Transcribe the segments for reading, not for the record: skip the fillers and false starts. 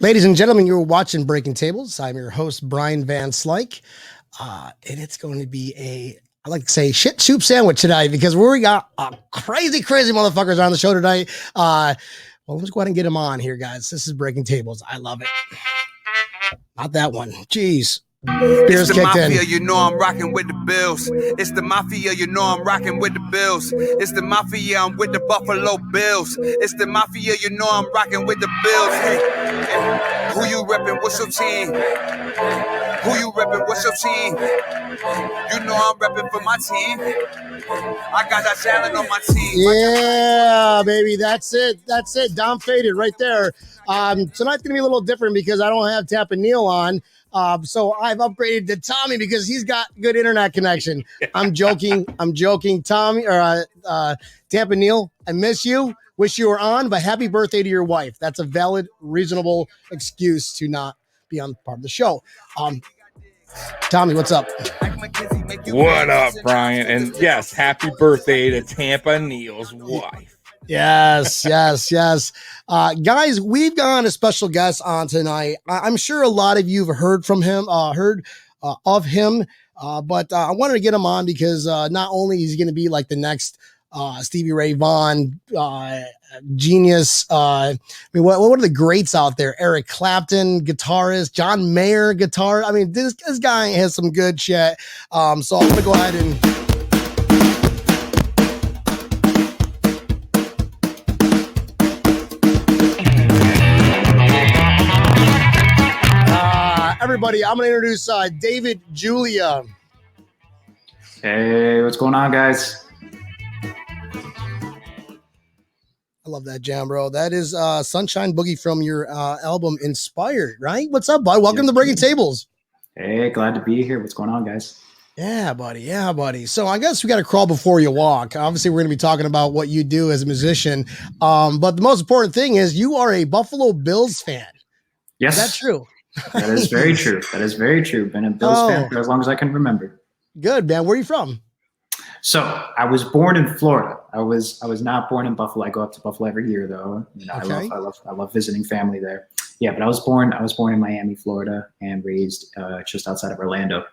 Ladies and gentlemen, you're watching Breaking Tables. I'm your host, Brian Van Slyke. And it's going to be I like to say, shit soup sandwich tonight because we got crazy motherfuckers on the show tonight. Well, let's go ahead and get them on here, guys. This is Breaking Tables. I love it. Not that one. Jeez. It's the Mafia, you know I'm rocking with the Bills. It's the Mafia, you know I'm rocking with the Bills. It's the Mafia, I'm with the Buffalo Bills. It's the Mafia, you know I'm rocking with the Bills. Hey, who you reppin'? What's your team? Who you reppin'? What's your team? You know I'm reppin' for my team. I got that talent on my team. Yeah, baby, that's it. Dom faded right there. Tonight's gonna be a little different because I don't have Tap and Neil on. So I've upgraded to Tommy because he's got good internet connection. I'm joking. Tommy or Tampa Neil, I miss you. Wish you were on, but happy birthday to your wife. That's a valid, reasonable excuse to not be on part of the show. Tommy, what's up? What up, Brian? And yes, happy birthday to Tampa Neil's wife. Yes. Guys, we've got a special guest on tonight. I'm sure a lot of you have heard of him, but I wanted to get him on because not only is he going to be like the next Stevie Ray Vaughan genius. I mean, what are the greats out there? Eric Clapton, guitarist, John Mayer, guitar. I mean, this guy has some good shit. So I'm going to go ahead and... everybody, I'm going to introduce David Julia. Hey, what's going on, guys? I love that jam, bro. That is Sunshine Boogie from your album Inspired, right? What's up, bud? Welcome to Breaking Tables. Hey, glad to be here. What's going on, guys? Yeah, buddy. So I guess we got to crawl before you walk. Obviously, we're going to be talking about what you do as a musician. But the most important thing is you are a Buffalo Bills fan. Yes. Is that true? That is very true. Been a Bills fan for as long as I can remember. Good, man. Where are you from? So I was born in Florida. I was not born in Buffalo. I go up to Buffalo every year, though. You know, okay. I love visiting family there. Yeah, but I was born in Miami, Florida, and raised just outside of Orlando.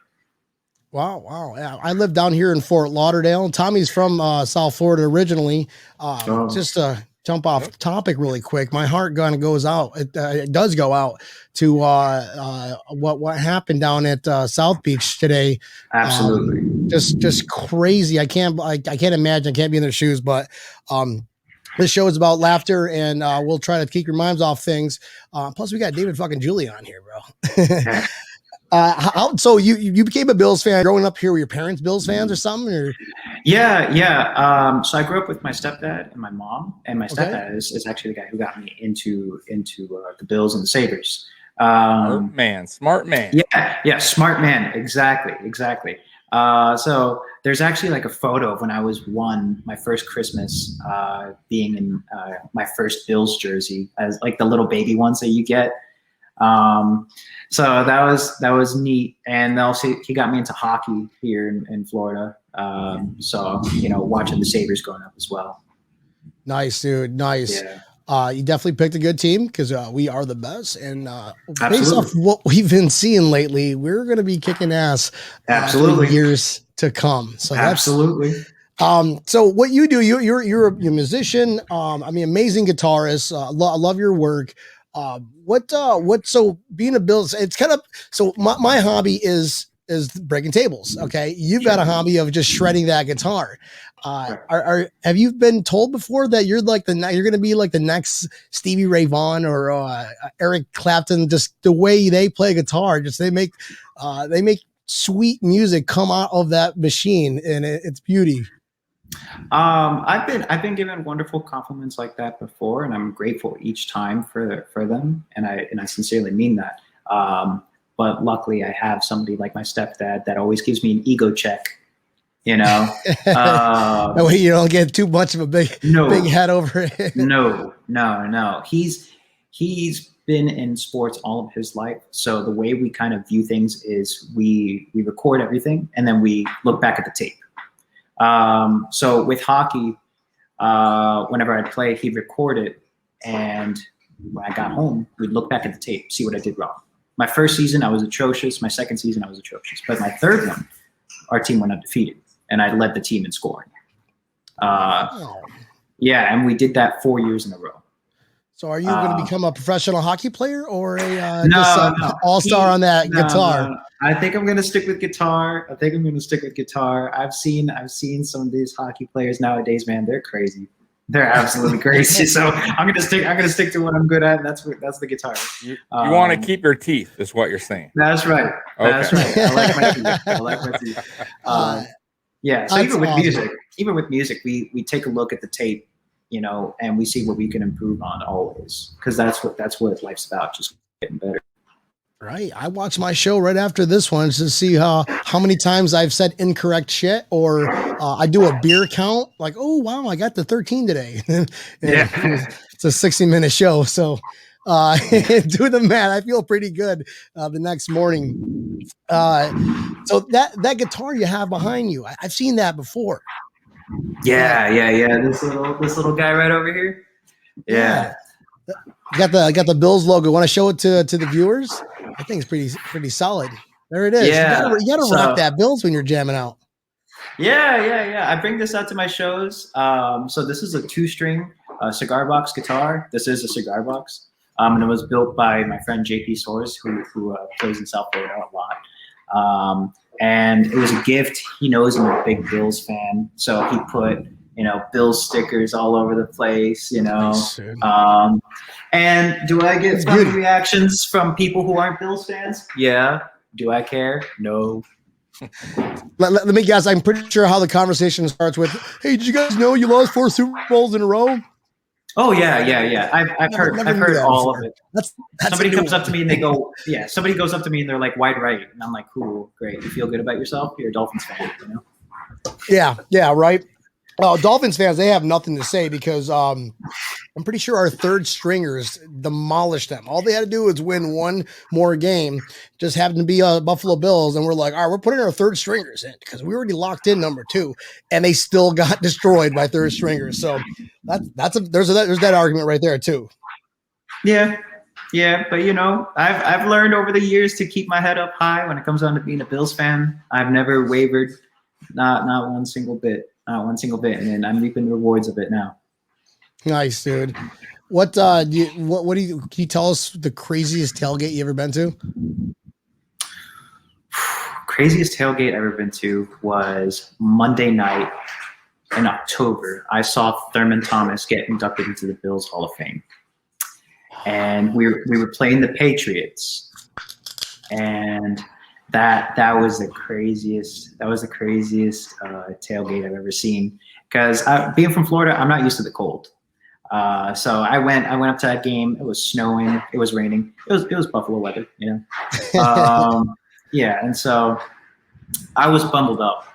Wow. Yeah, I live down here in Fort Lauderdale. Tommy's from South Florida originally. Just to jump off topic really quick, my heart kind of goes out. It does go out to what happened down at South Beach today. Absolutely. Just crazy. I can't imagine. I can't be in their shoes, but this show is about laughter, and we'll try to keep your minds off things. Plus, we got David fucking Julia on here, bro. So you became a Bills fan growing up here? Were your parents Bills fans or something? Or? Yeah. So I grew up with my stepdad and my mom, and my stepdad is actually the guy who got me into the Bills and the Sabres. Smart man. Yeah, smart man. Exactly. So there's actually like a photo of when I was my first Christmas, being in my first Bills jersey, as like the little baby ones that you get. So that was neat. And also he got me into hockey here in Florida. So, you know, watching the Sabres growing up as well. Nice, dude. Nice. Yeah. You definitely picked a good team because we are the best. And based off what we've been seeing lately, we're going to be kicking ass absolutely for years to come. So absolutely. So what you do, you're a musician. I mean, amazing guitarist. I love your work. So being a Bills, it's kind of, so my hobby is breaking tables. Okay. You've got a hobby of just shredding that guitar. Have you been told before that you're going to be like the next Stevie Ray Vaughan or Eric Clapton, just the way they play guitar, just they make sweet music come out of that machine and it's beauty. I've been given wonderful compliments like that before, and I'm grateful each time for them, and I sincerely mean that. But luckily, I have somebody like my stepdad that always gives me an ego check. You know, that way you don't get too much of a big head over it. No. He's been in sports all of his life, so the way we kind of view things is we record everything and then we look back at the tape. So with hockey, whenever I'd play, he'd record it, and when I got home, we'd look back at the tape, see what I did wrong. My first season, I was atrocious. My second season, I was atrocious. But my third one, our team went undefeated, and I led the team in scoring. Yeah, and we did that 4 years in a row. So are you going to become a professional hockey player or a no, all-star on that guitar? No. I think I'm going to stick with guitar. I've seen some of these hockey players nowadays, man. They're crazy. They're absolutely crazy. So I'm going to stick to what I'm good at, and that's the guitar. You want to keep your teeth, is what you're saying. That's right. Okay. That's right. I like my teeth. Yeah. So even with music, we take a look at the tape, and we see what we can improve on always, because that's what life's about, just getting better. Right. I watch my show right after this one to see how many times I've said incorrect shit, or I do a beer count, like, oh wow, I got to 13 today. Yeah. It's a 60-minute show, so do the math. I feel pretty good the next morning. So that guitar you have behind you, I've seen that before. Yeah. This little guy right over here. Yeah. Got the Bills logo. Want to show it to the viewers? I think it's pretty solid. There it is. Yeah. You gotta rock that Bills when you're jamming out. Yeah. I bring this out to my shows. So this is a 2-string cigar box guitar. This is a cigar box. And it was built by my friend JP Soares, who plays in South Florida a lot. And it was a gift. He knows I'm a big Bills fan, so he put Bills stickers all over the place. And do I get funny reactions from people who aren't Bills fans? Yeah. Do I care? No. Let me guess. I'm pretty sure how the conversation starts with, "Hey, did you guys know you lost 4 Super Bowls in a row?" Oh yeah. I've heard all of it. Somebody comes up to me and they go, somebody goes up to me and they're like, "Wide right," and I'm like, "Cool, great. You feel good about yourself? You're a Dolphins fan, Yeah, right. Dolphins fans, they have nothing to say because I'm pretty sure our third stringers demolished them. All they had to do was win one more game, just happened to be Buffalo Bills, and we're like, all right, we're putting our third stringers in because we already locked in number 2, and they still got destroyed by third stringers. So there's that argument right there too. Yeah, but I've learned over the years to keep my head up high when it comes down to being a Bills fan. I've never wavered, not one single bit. And I'm reaping the rewards of it now. Nice, dude. What can you tell us the craziest tailgate you ever been to? Craziest tailgate I've ever been to was Monday night in October. I saw Thurman Thomas get inducted into the Bills Hall of Fame, and we were playing the Patriots, and that was the craziest tailgate I've ever seen, because being from Florida, I'm not used to the cold. So I went up to that game. It was snowing, it was raining, it was Buffalo weather, yeah, and so I was bundled up,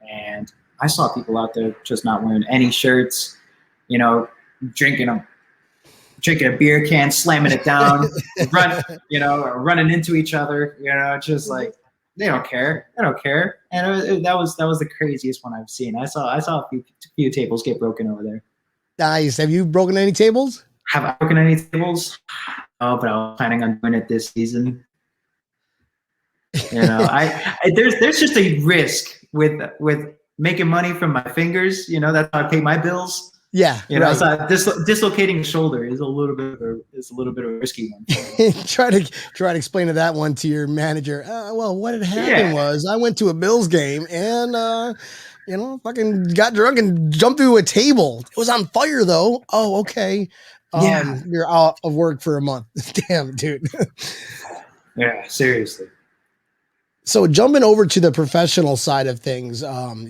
and I saw people out there just not wearing any shirts, drinking a beer can, slamming it down, running into each other, just like they don't care. And that was the craziest one I've seen. I saw a few tables get broken over there. Nice. Have you broken any tables? Have I broken any tables? Oh, but I was planning on doing it this season. There's just a risk with making money from my fingers. That's how I pay my bills. Yeah, right. So dislocating a shoulder is a little bit of a risky one. try to explain that one to your manager. Well, what had happened was I went to a Bills game and fucking got drunk and jumped through a table. It was on fire though. Oh, okay. You're out of work for a month. Damn, dude. Yeah, seriously. So jumping over to the professional side of things,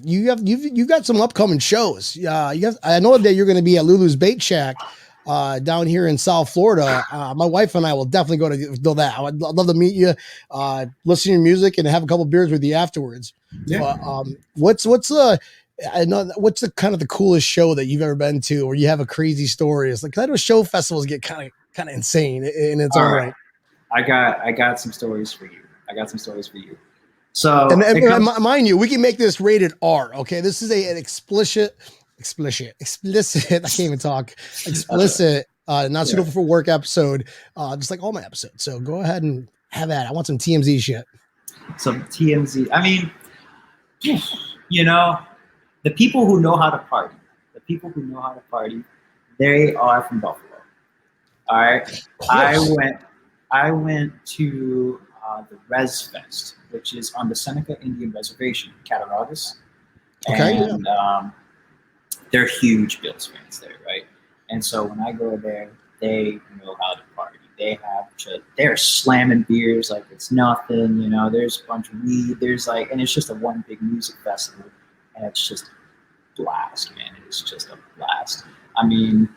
you've got some upcoming shows. I know that you're going to be at Lulu's Bait Shack down here in South Florida. My wife and I will definitely go to that. I'd love to meet you, listen to your music, and have a couple beers with you afterwards. Yeah. But, what's the kind of the coolest show that you've ever been to, or you have a crazy story? It's like, I know show festivals get kind of insane in its own right. I got some stories for you. So, and mind you, we can make this rated R. Okay, this is an explicit. I can't even talk. Explicit Not suitable for work episode, just like all my episodes. So go ahead and have at it. I want some TMZ shit. Some TMZ. I mean, you know, the people who know how to party, they are from Buffalo. All right. I went to the Res Fest, which is on the Seneca Indian Reservation in Cattaraugus. Okay. And they're huge Bills fans there, right? And so when I go there, they know how to party. They're slamming beers like it's nothing, you know. There's a bunch of weed. And it's just a one big music festival, and it's just a blast, man. It's just a blast. I mean,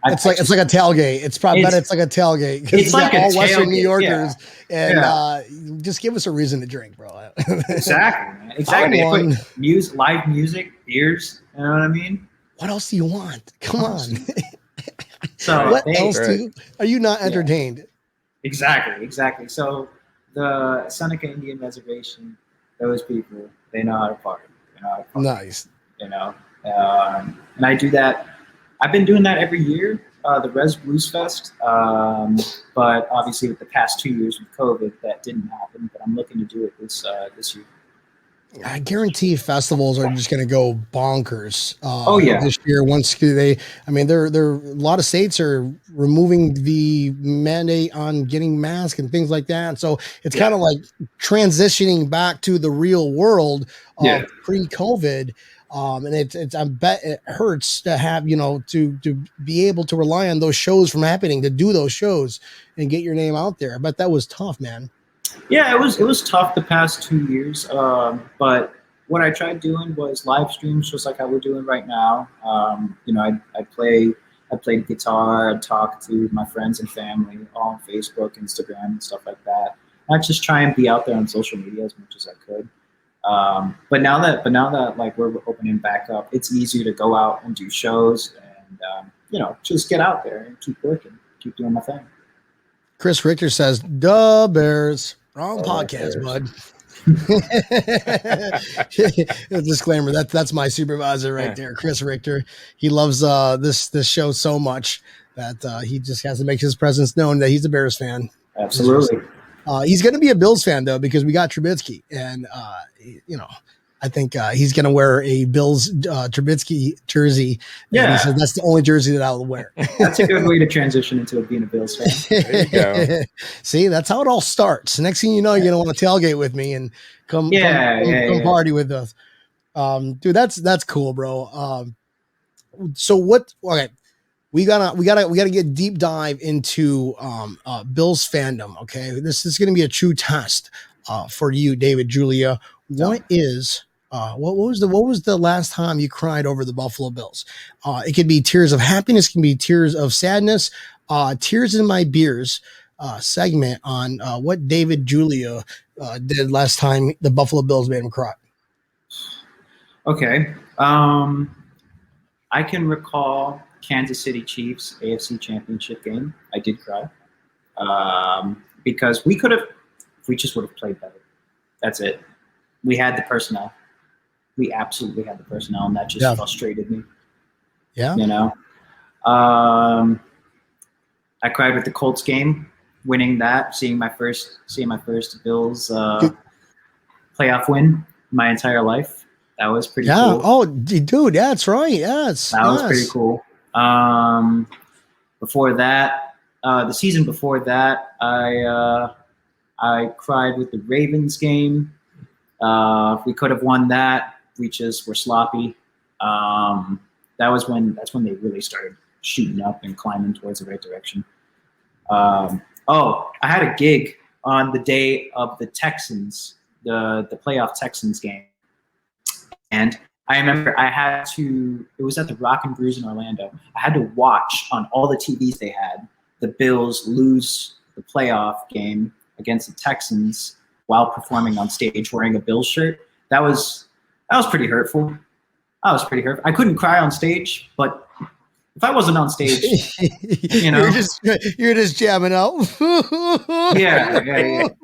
it's like a tailgate. It's probably better. It's like a tailgate. It's like all a Western tailgate, New Yorkers, and just give us a reason to drink, bro. Exactly, man. Exactly. Live music, beers. You know what I mean? What else do you want? Come on. So what else are you not entertained? Yeah. Exactly. So the Seneca Indian Reservation, those people, they know how to party. Nice. You know, and I do that. I've been doing that every year, the Res Blues Fest. But obviously with the past 2 years with COVID, that didn't happen. But I'm looking to do it this year. I guarantee festivals are just going to go bonkers. This year, there a lot of states are removing the mandate on getting masks and things like that. So it's kind of like transitioning back to the real world of pre-COVID. And it's I bet it hurts to have, to be able to rely on those shows from happening, to do those shows and get your name out there. I bet that was tough, man. Yeah, it was tough the past 2 years. But what I tried doing was live streams, just like how we're doing right now. I played guitar, I'd talk to my friends and family all on Facebook, Instagram, and stuff like that. I'd just try and be out there on social media as much as I could. But now that like we're opening back up, it's easier to go out and do shows and just get out there and keep working, keep doing my thing. Chris Richter says, "Duh, Bears." Wrong podcast, bud. Disclaimer: that's my supervisor right there, Chris Richter. He loves this show so much that he just has to make his presence known that he's a Bears fan. Absolutely. He's going to be a Bills fan though, because we got Trubisky, and I think he's going to wear a Bills Trubisky jersey. Yeah, he said that's the only jersey that I'll wear. That's a good way to transition into being a Bills fan. There you go. See, that's how it all starts. Next thing you know, you're going to want to tailgate with me and come party with us. Dude, that's cool, bro. So what? Okay, we gotta get deep dive into Bills fandom. Okay, this is going to be a true test for you, David Julia. What was the last time you cried over the Buffalo Bills? It could be tears of happiness, it can be tears of sadness. Tears in My Beers segment on what David Julia did last time the Buffalo Bills made him cry. Okay, I can recall Kansas City Chiefs AFC Championship game. I did cry because we just would have played better. That's it. We had the personnel. We absolutely had the personnel, and that just frustrated me. Yeah. I cried with the Colts game, winning that, seeing my first Bills playoff win my entire life. That was pretty cool. Oh, dude, that's right. Yes. That was pretty cool. Before that, the season before that, I cried with the Ravens game. We could have won that. We just were sloppy. That's when they really started shooting up and climbing towards the right direction. I had a gig on the day of the Texans, the playoff Texans game. And I remember it was at the Rock and Brews in Orlando. I had to watch on all the TVs they had the Bills lose the playoff game against the Texans while performing on stage wearing a Bills shirt. That was pretty hurtful. I couldn't cry on stage, but if I wasn't on stage, you're just jamming out. Yeah.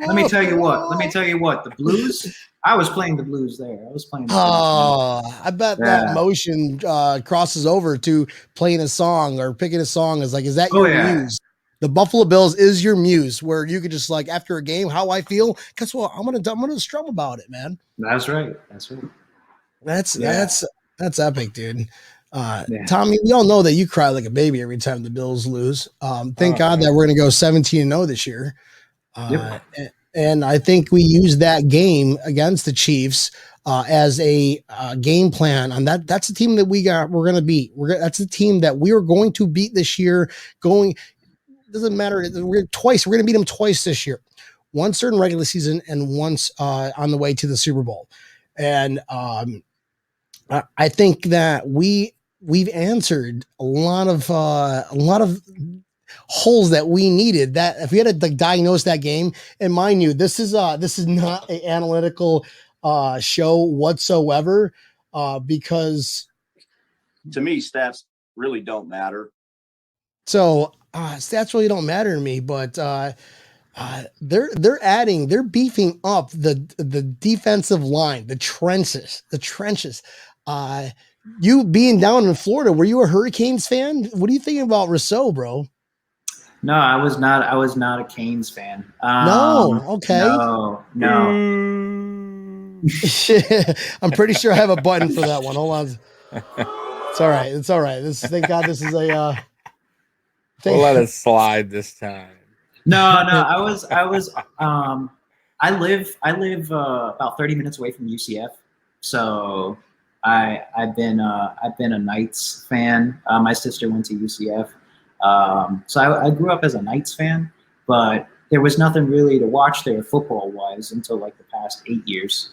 Let me tell you what, the Blues, I was playing the blues there. I was playing the blues. Oh, I bet that motion crosses over to playing a song or picking a song. Is that your muse? The Buffalo Bills is your muse, where you could just like after a game, how I feel. Guess what? I'm gonna strum about it, man. That's right. That's epic, dude. Tommy, we all know that you cry like a baby every time the Bills lose. Thank God that we're gonna go 17-0 this year. And I think we used that game against the Chiefs as a game plan on that. That's the team that we're going to beat. That's the team that we are going to beat this year. Doesn't matter. We're going to beat them twice this year. Once during regular season and once on the way to the Super Bowl. And I think that we've answered a lot of holes that we needed. That if we had to diagnose that game, and mind you, this is not an analytical show whatsoever, because to me stats really don't matter. So stats really don't matter to me, but they're beefing up the defensive line, the trenches. You being down in Florida, were you a Hurricanes fan? What do you think about Rousseau, bro? No, I was not a Canes fan. No, okay. No. I'm pretty sure I have a button for that one. Hold on. It's all right. Thank God this is a. We'll let it slide this time. No. I live about 30 minutes away from UCF, so I've been a Knights fan. My sister went to UCF. So I grew up as a Knights fan, but there was nothing really to watch there football-wise until like the past 8 years.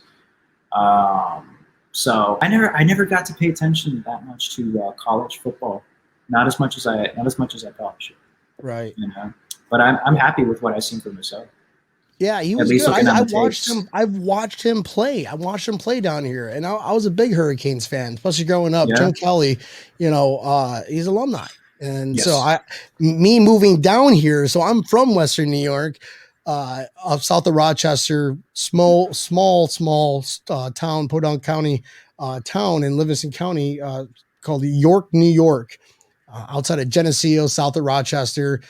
So I never got to pay attention that much to college football, not as much as I thought I should. Right. You know, but I'm happy with what I've seen from Rousseau. Yeah, he was good. I've watched him play. I watched him play down here, and I was a big Hurricanes fan, especially growing up. Yeah. Jim Kelly, he's alumni. And yes. So me moving down here, so I'm from Western New York, south of Rochester, small town, Podunk County town in Livingston County called York, New York, outside of Geneseo, south of Rochester,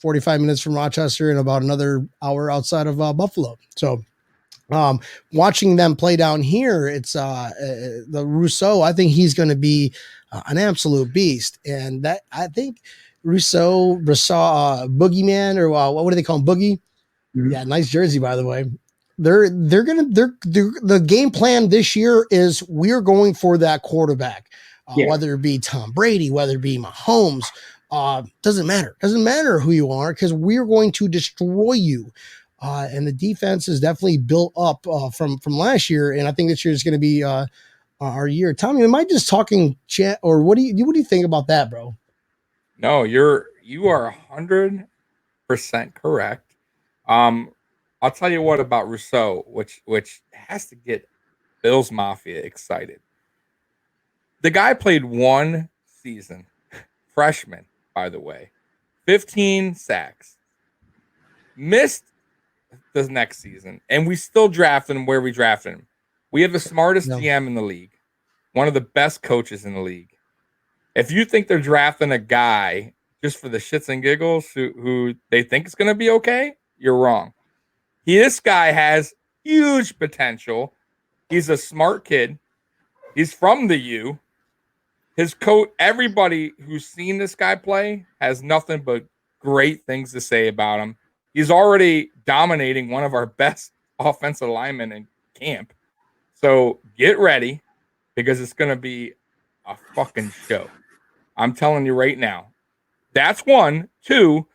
45 minutes from Rochester and about another hour outside of Buffalo. So watching them play down here, it's the Rousseau. I think he's going to be an absolute beast, and that I think Rousseau, Boogeyman, or what do they call him, Boogie? Mm-hmm. Yeah, nice jersey by the way. The game plan this year is we're going for that quarterback, whether it be Tom Brady, whether it be Mahomes, doesn't matter who you are, because we're going to destroy you. And the defense is definitely built up from last year, and I think this year is going to be our year. Tommy, am I just talking chat, or what do you think about that, bro? No, you are 100% correct. I'll tell you what about Rousseau, which has to get Bills Mafia excited. The guy played one season, freshman, by the way, 15 sacks, missed the next season, and we still drafted him where we drafted him. We have the smartest GM in the league, one of the best coaches in the league. If you think they're drafting a guy just for the shits and giggles who they think is going to be okay, you're wrong. This guy has huge potential. He's a smart kid. He's from the U. His coach, everybody who's seen this guy play has nothing but great things to say about him. He's already dominating one of our best offensive linemen in camp. So get ready, because it's going to be a fucking show. I'm telling you right now. That's one. Two,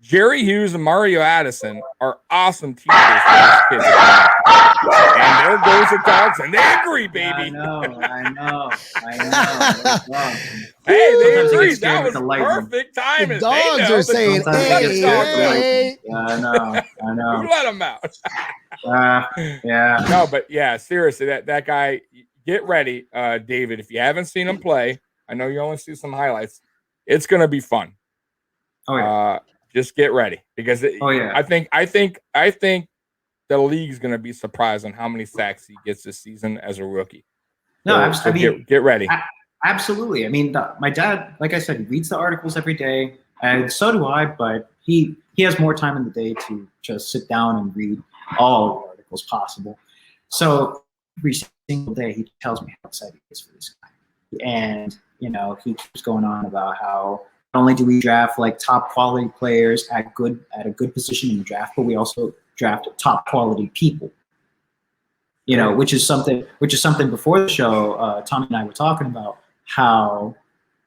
Jerry Hughes and Mario Addison are awesome teachers for these kids. And there goes the dogs, and they agree, baby. I know. Hey, they agree. That was perfect timing. The dogs are saying, hey. I know. Who let them out? Yeah. No, but yeah, seriously, that guy, get ready, David. If you haven't seen him play, I know you only see some highlights. It's going to be fun. Oh, yeah. Just get ready, because I think the league's going to be surprised on how many sacks he gets this season as a rookie. No, so get ready. Absolutely. I mean, my dad, like I said, reads the articles every day, and so do I. But he has more time in the day to just sit down and read all the articles possible. So every single day, he tells me how excited he is for this guy, and he keeps going on about how not only do we draft like top quality players at a good position in the draft, but we also draft top quality people. Which is something before the show, Tommy and I were talking about how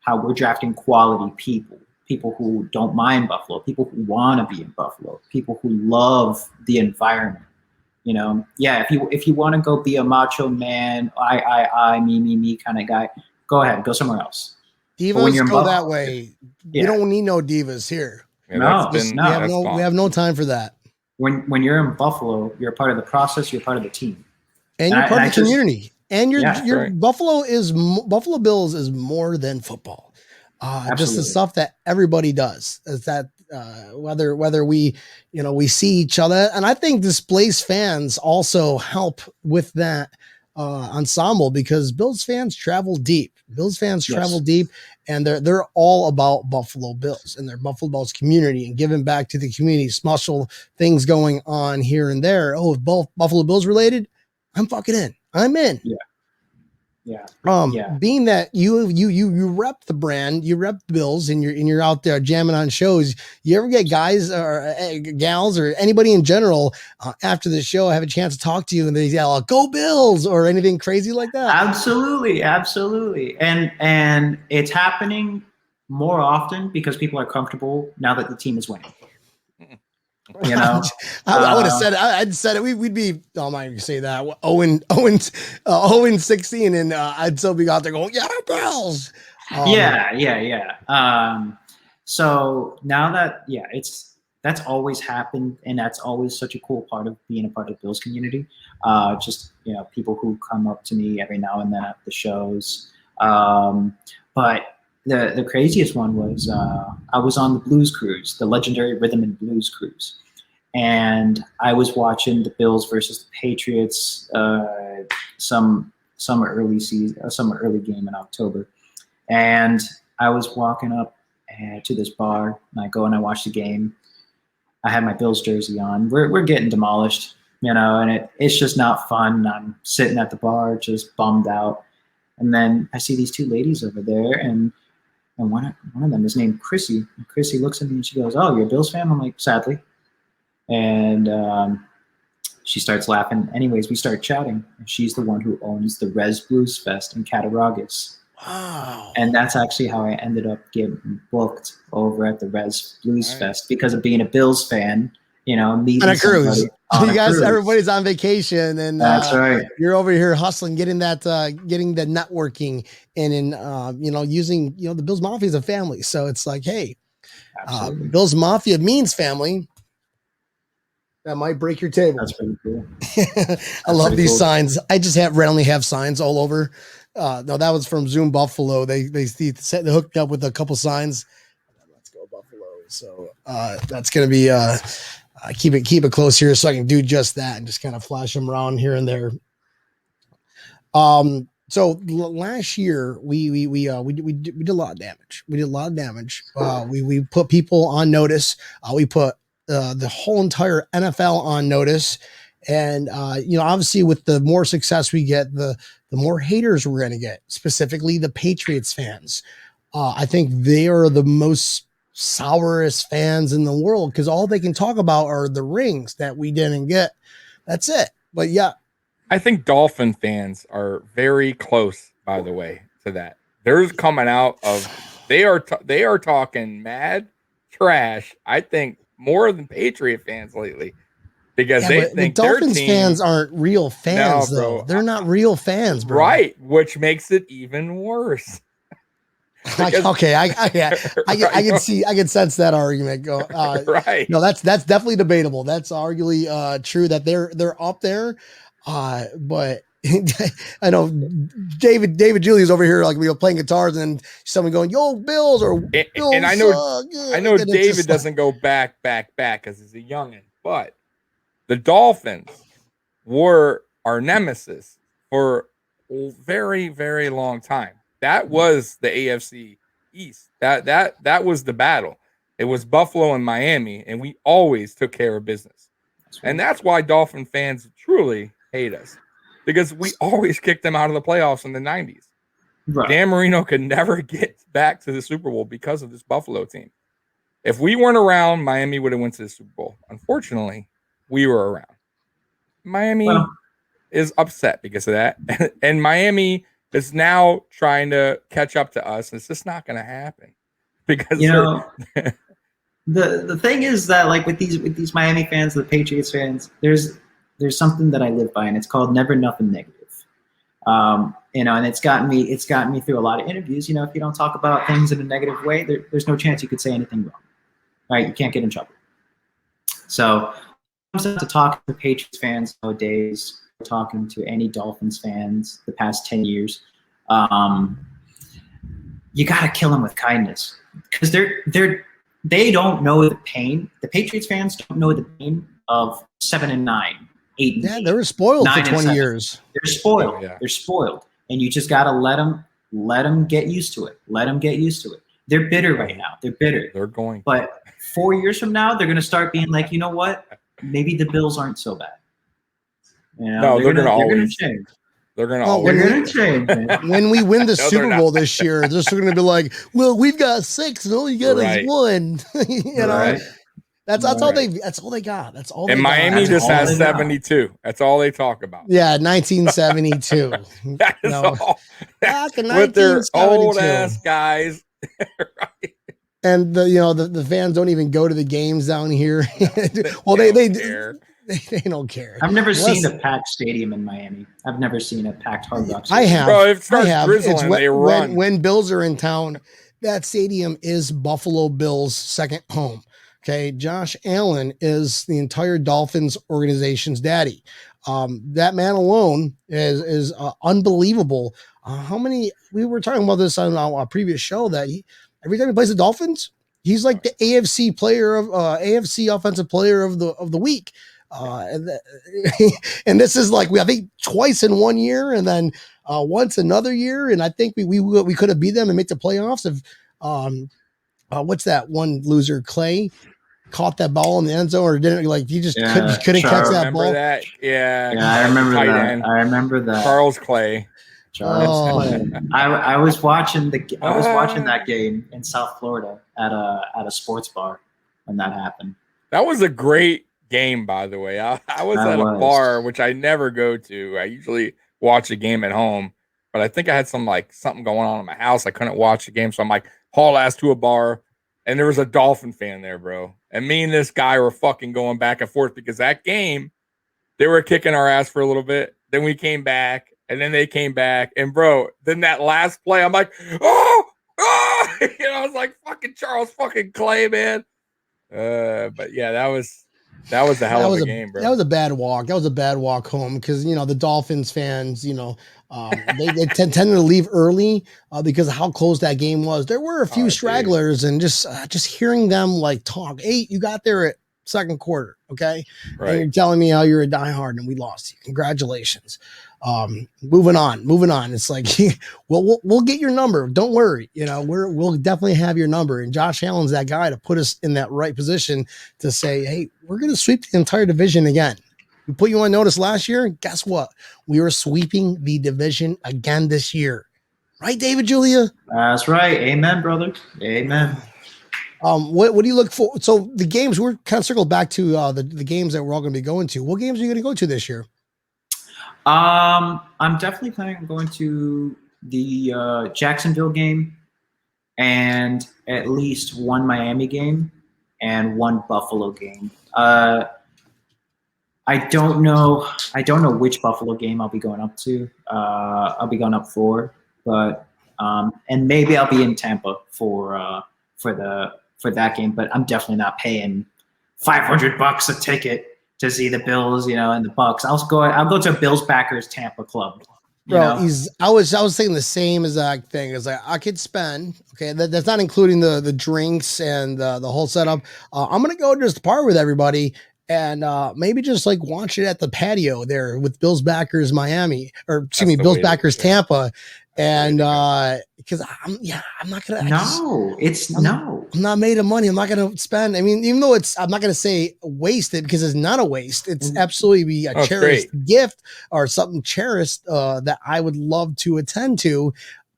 we're drafting quality people who don't mind Buffalo, people who want to be in Buffalo, people who love the environment. If you want to go be a macho man, I, me kind of guy, go ahead, go somewhere else. Divas go that way. Yeah. We don't need no divas here. Yeah, we have no time for that. When you're in Buffalo, you're a part of the process, you're part of the team. And you're part of the community. And your right. Buffalo Bills is more than football. Just the stuff that everybody does is that whether we see each other. And I think displaced fans also help with that ensemble, because Bills fans travel deep. Travel deep, and they're all about Buffalo Bills and their Buffalo Bills community and giving back to the community. Special things going on here and there. Oh, if both Buffalo Bills related, I'm fucking in. I'm in. Yeah. Being that you rep the brand, you rep the Bills, and you're out there jamming on shows. You ever get guys or gals or anybody in general after the show have a chance to talk to you and they yell, "Go Bills," or anything crazy like that? Absolutely, and it's happening more often because people are comfortable now that the team is winning. I would have said it. I'd said it. We'd be. Oh, I'm not gonna say that. 0-16, and I'd still be out there going, "Yeah, Bills." So now that that's always happened, and that's always such a cool part of being a part of the Bills community. Just people who come up to me every now and then at the shows. But the craziest one was I was on the Blues Cruise, the legendary Rhythm and Blues Cruise, and I was watching the Bills versus the Patriots some early game in October, and I was walking up to this bar, and I go and I watch the game. I had my Bills jersey on. We're getting demolished, and it's just not fun. I'm sitting at the bar just bummed out, and then I see these two ladies over there, and one of them is named Chrissy. And Chrissy looks at me and she goes, "Oh, you're a Bills fan?" I'm like, "Sadly." And she starts laughing. Anyways, we start chatting. And she's the one who owns the Res Blues Fest in Cattaraugus. Wow. And that's actually how I ended up getting booked over at the Res Blues Fest, because of being a Bills fan, meeting on a cruise. On you guys, cruise. Everybody's on vacation, and that's right. You're over here hustling, getting the networking, and in using the Bills Mafia is a family. So it's like, hey, Bills Mafia means family. That might break your table. That's pretty cool. I love these signs. I just randomly have signs all over. No, that was from Zoom Buffalo. They hooked up with a couple signs. Let's go Buffalo. So that's gonna be keep it close here so I can do just that and just kind of flash them around here and there. So last year we did a lot of damage. We put people on notice. We put the whole entire NFL on notice. And, obviously with the more success we get, the more haters we're going to get, specifically the Patriots fans. I think they are the most sourest fans in the world, because all they can talk about are the rings that we didn't get. That's it. But yeah. I think Dolphin fans are very close, by the way, to that. They're coming out of, they are talking mad trash, I think, more than Patriot fans lately. Because they think the Dolphins fans aren't real fans, though. They're not real fans, bro. Right, which makes it even worse. Okay, I can sense that argument. Go right. No, that's definitely debatable. That's arguably true that they're up there. But I know David Julia's over here like we were playing guitars and someone going, "Yo, Bills," or Bills, and I know David doesn't go back because he's a youngin', but The Dolphins were our nemesis for a very, very long time. That was the AFC East. That was the battle. It was Buffalo and Miami, and we always took care of business. And that's why Dolphin fans truly hate us, because we always kicked them out of the playoffs in the 90s. Right. Dan Marino could never get back to the Super Bowl because of this Buffalo team. If we weren't around, Miami would have went to the Super Bowl. Unfortunately, we were around. Miami is upset because of that. And Miami is now trying to catch up to us. It's just not going to happen. Because the thing is that, like, with these Miami fans, the Patriots fans, there's something that I live by, and it's called never nothing negative. And it's gotten me through a lot of interviews. If you don't talk about things in a negative way, there's no chance you could say anything wrong. Right? You can't get in trouble. So to talk to Patriots fans nowadays, talking to any Dolphins fans the past 10 years, you got to kill them with kindness, because they don't know the pain. The Patriots fans don't know the pain of 7-9, 8. Yeah, they were spoiled for 20 years. They're spoiled. Oh, yeah. They're spoiled, and you just got to let them get used to it. Let them get used to it. They're bitter right now. They're bitter. They're going. But 4 years from now, they're going to start being like, you know what? Maybe the Bills aren't so bad. No, they're going to always change. They're going to They're always going to change. Man. When we win the No, Super Bowl this year, they're just going to be like, well, we've got 6 and all you got is 1. Right. That's all they got. That's all. And they Miami got. just has 72. That's all they talk about. Yeah, 1972. That is all. Back in With their 1972. old ass guys. Right. And the fans don't even go to the games down here. Well, they don't care. I've never seen a packed stadium in Miami. I've never seen a packed Hard Rock I stadium. have. Bro, it starts I have. drizzling, they run. When Bills are in town, that stadium is Buffalo Bills' second home. Okay, Josh Allen is the entire Dolphins organization's daddy. That man alone is unbelievable. How many? We were talking about this on our previous show that every time he plays the Dolphins, he's like the AFC offensive player of the week. And this is like I think twice in 1 year, and then once another year. And I think we could have beat them and make the playoffs if what's that one loser, Clay, caught that ball in the end zone, or didn't, like, you just couldn't catch that ball. That? Yeah, I remember that. End. I remember that. Charles Clay. I was watching that game in South Florida at a sports bar when that happened. That was a great game, by the way. I was at a bar, which I never go to. I usually watch a game at home, but I think I had something going on in my house. I couldn't watch the game, so I'm like, haul ass to a bar, and there was a Dolphin fan there, bro. And me and this guy were fucking going back and forth because that game, they were kicking our ass for a little bit. Then we came back, and then they came back. And, bro, then that last play, I'm like, oh! I was like, fucking Charles fucking Clay, man. But, yeah, that was a hell of a game, bro. That was a bad walk. That was a bad walk home because, the Dolphins fans, they tended to leave early because of how close that game was. There were a few stragglers, and just hearing them talk. Hey, you got there at second quarter, okay? Right. And you're telling me how you're a diehard and we lost you. Congratulations. Moving on. It's like, we'll get your number. Don't worry. We'll definitely have your number. And Josh Allen's that guy to put us in that right position to say, hey, we're going to sweep the entire division again. We put you on notice last year. Guess what? We are sweeping the division again this year. Right, David Julia? That's right. Amen, brother. Amen. What do you look for? So the games, we're kind of circled back to the games that we're all going to be going to. What games are you going to go to this year? I'm definitely planning on going to the Jacksonville game, and at least one Miami game and one Buffalo game. I don't know which Buffalo game I'll be going up to. I'll be going up for, but and maybe I'll be in Tampa for that game. But I'm definitely not paying $500 a ticket to see the Bills, and the Bucks. I'll go to Bills Backers Tampa Club. Bro, I was thinking the same exact thing. It's like I could spend, okay, that's not including the drinks and the whole setup. I'm gonna go just par with everybody and maybe just like watch it at the patio there with Bills backers Miami, or excuse me, Bills backers Tampa. And because I'm not gonna. I'm not made of money. I'm not gonna spend. I mean, even though I'm not gonna say wasted because it's not a waste. It's absolutely a cherished gift or something cherished that I would love to attend to.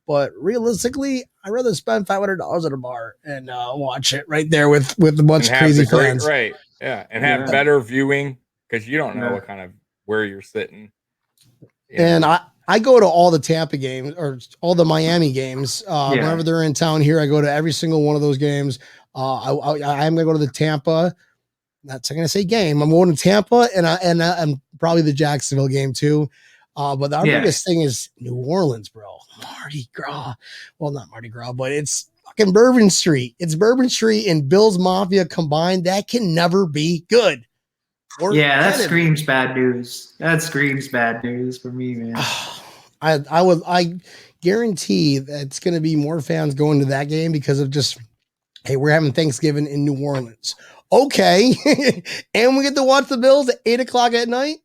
But realistically, I'd rather spend $500 at a bar and watch it right there with a bunch of crazy fans. Right. Yeah. And have better viewing because you don't know what kind of where you're sitting. And I go to all the Tampa games or all the Miami games. Whenever they're in town here, I go to every single one of those games. I'm going to go to the Tampa. I'm going to say game. I'm going to Tampa and I'm probably the Jacksonville game too. But our biggest thing is New Orleans, bro. Mardi Gras. Well, not Mardi Gras, but it's fucking Bourbon Street. It's Bourbon Street and Bills Mafia combined. That can never be good. That screams bad news. That screams bad news for me, man. I guarantee that it's going to be more fans going to that game because of just, hey, we're having Thanksgiving in New Orleans. Okay. And we get to watch the Bills at 8:00 at night.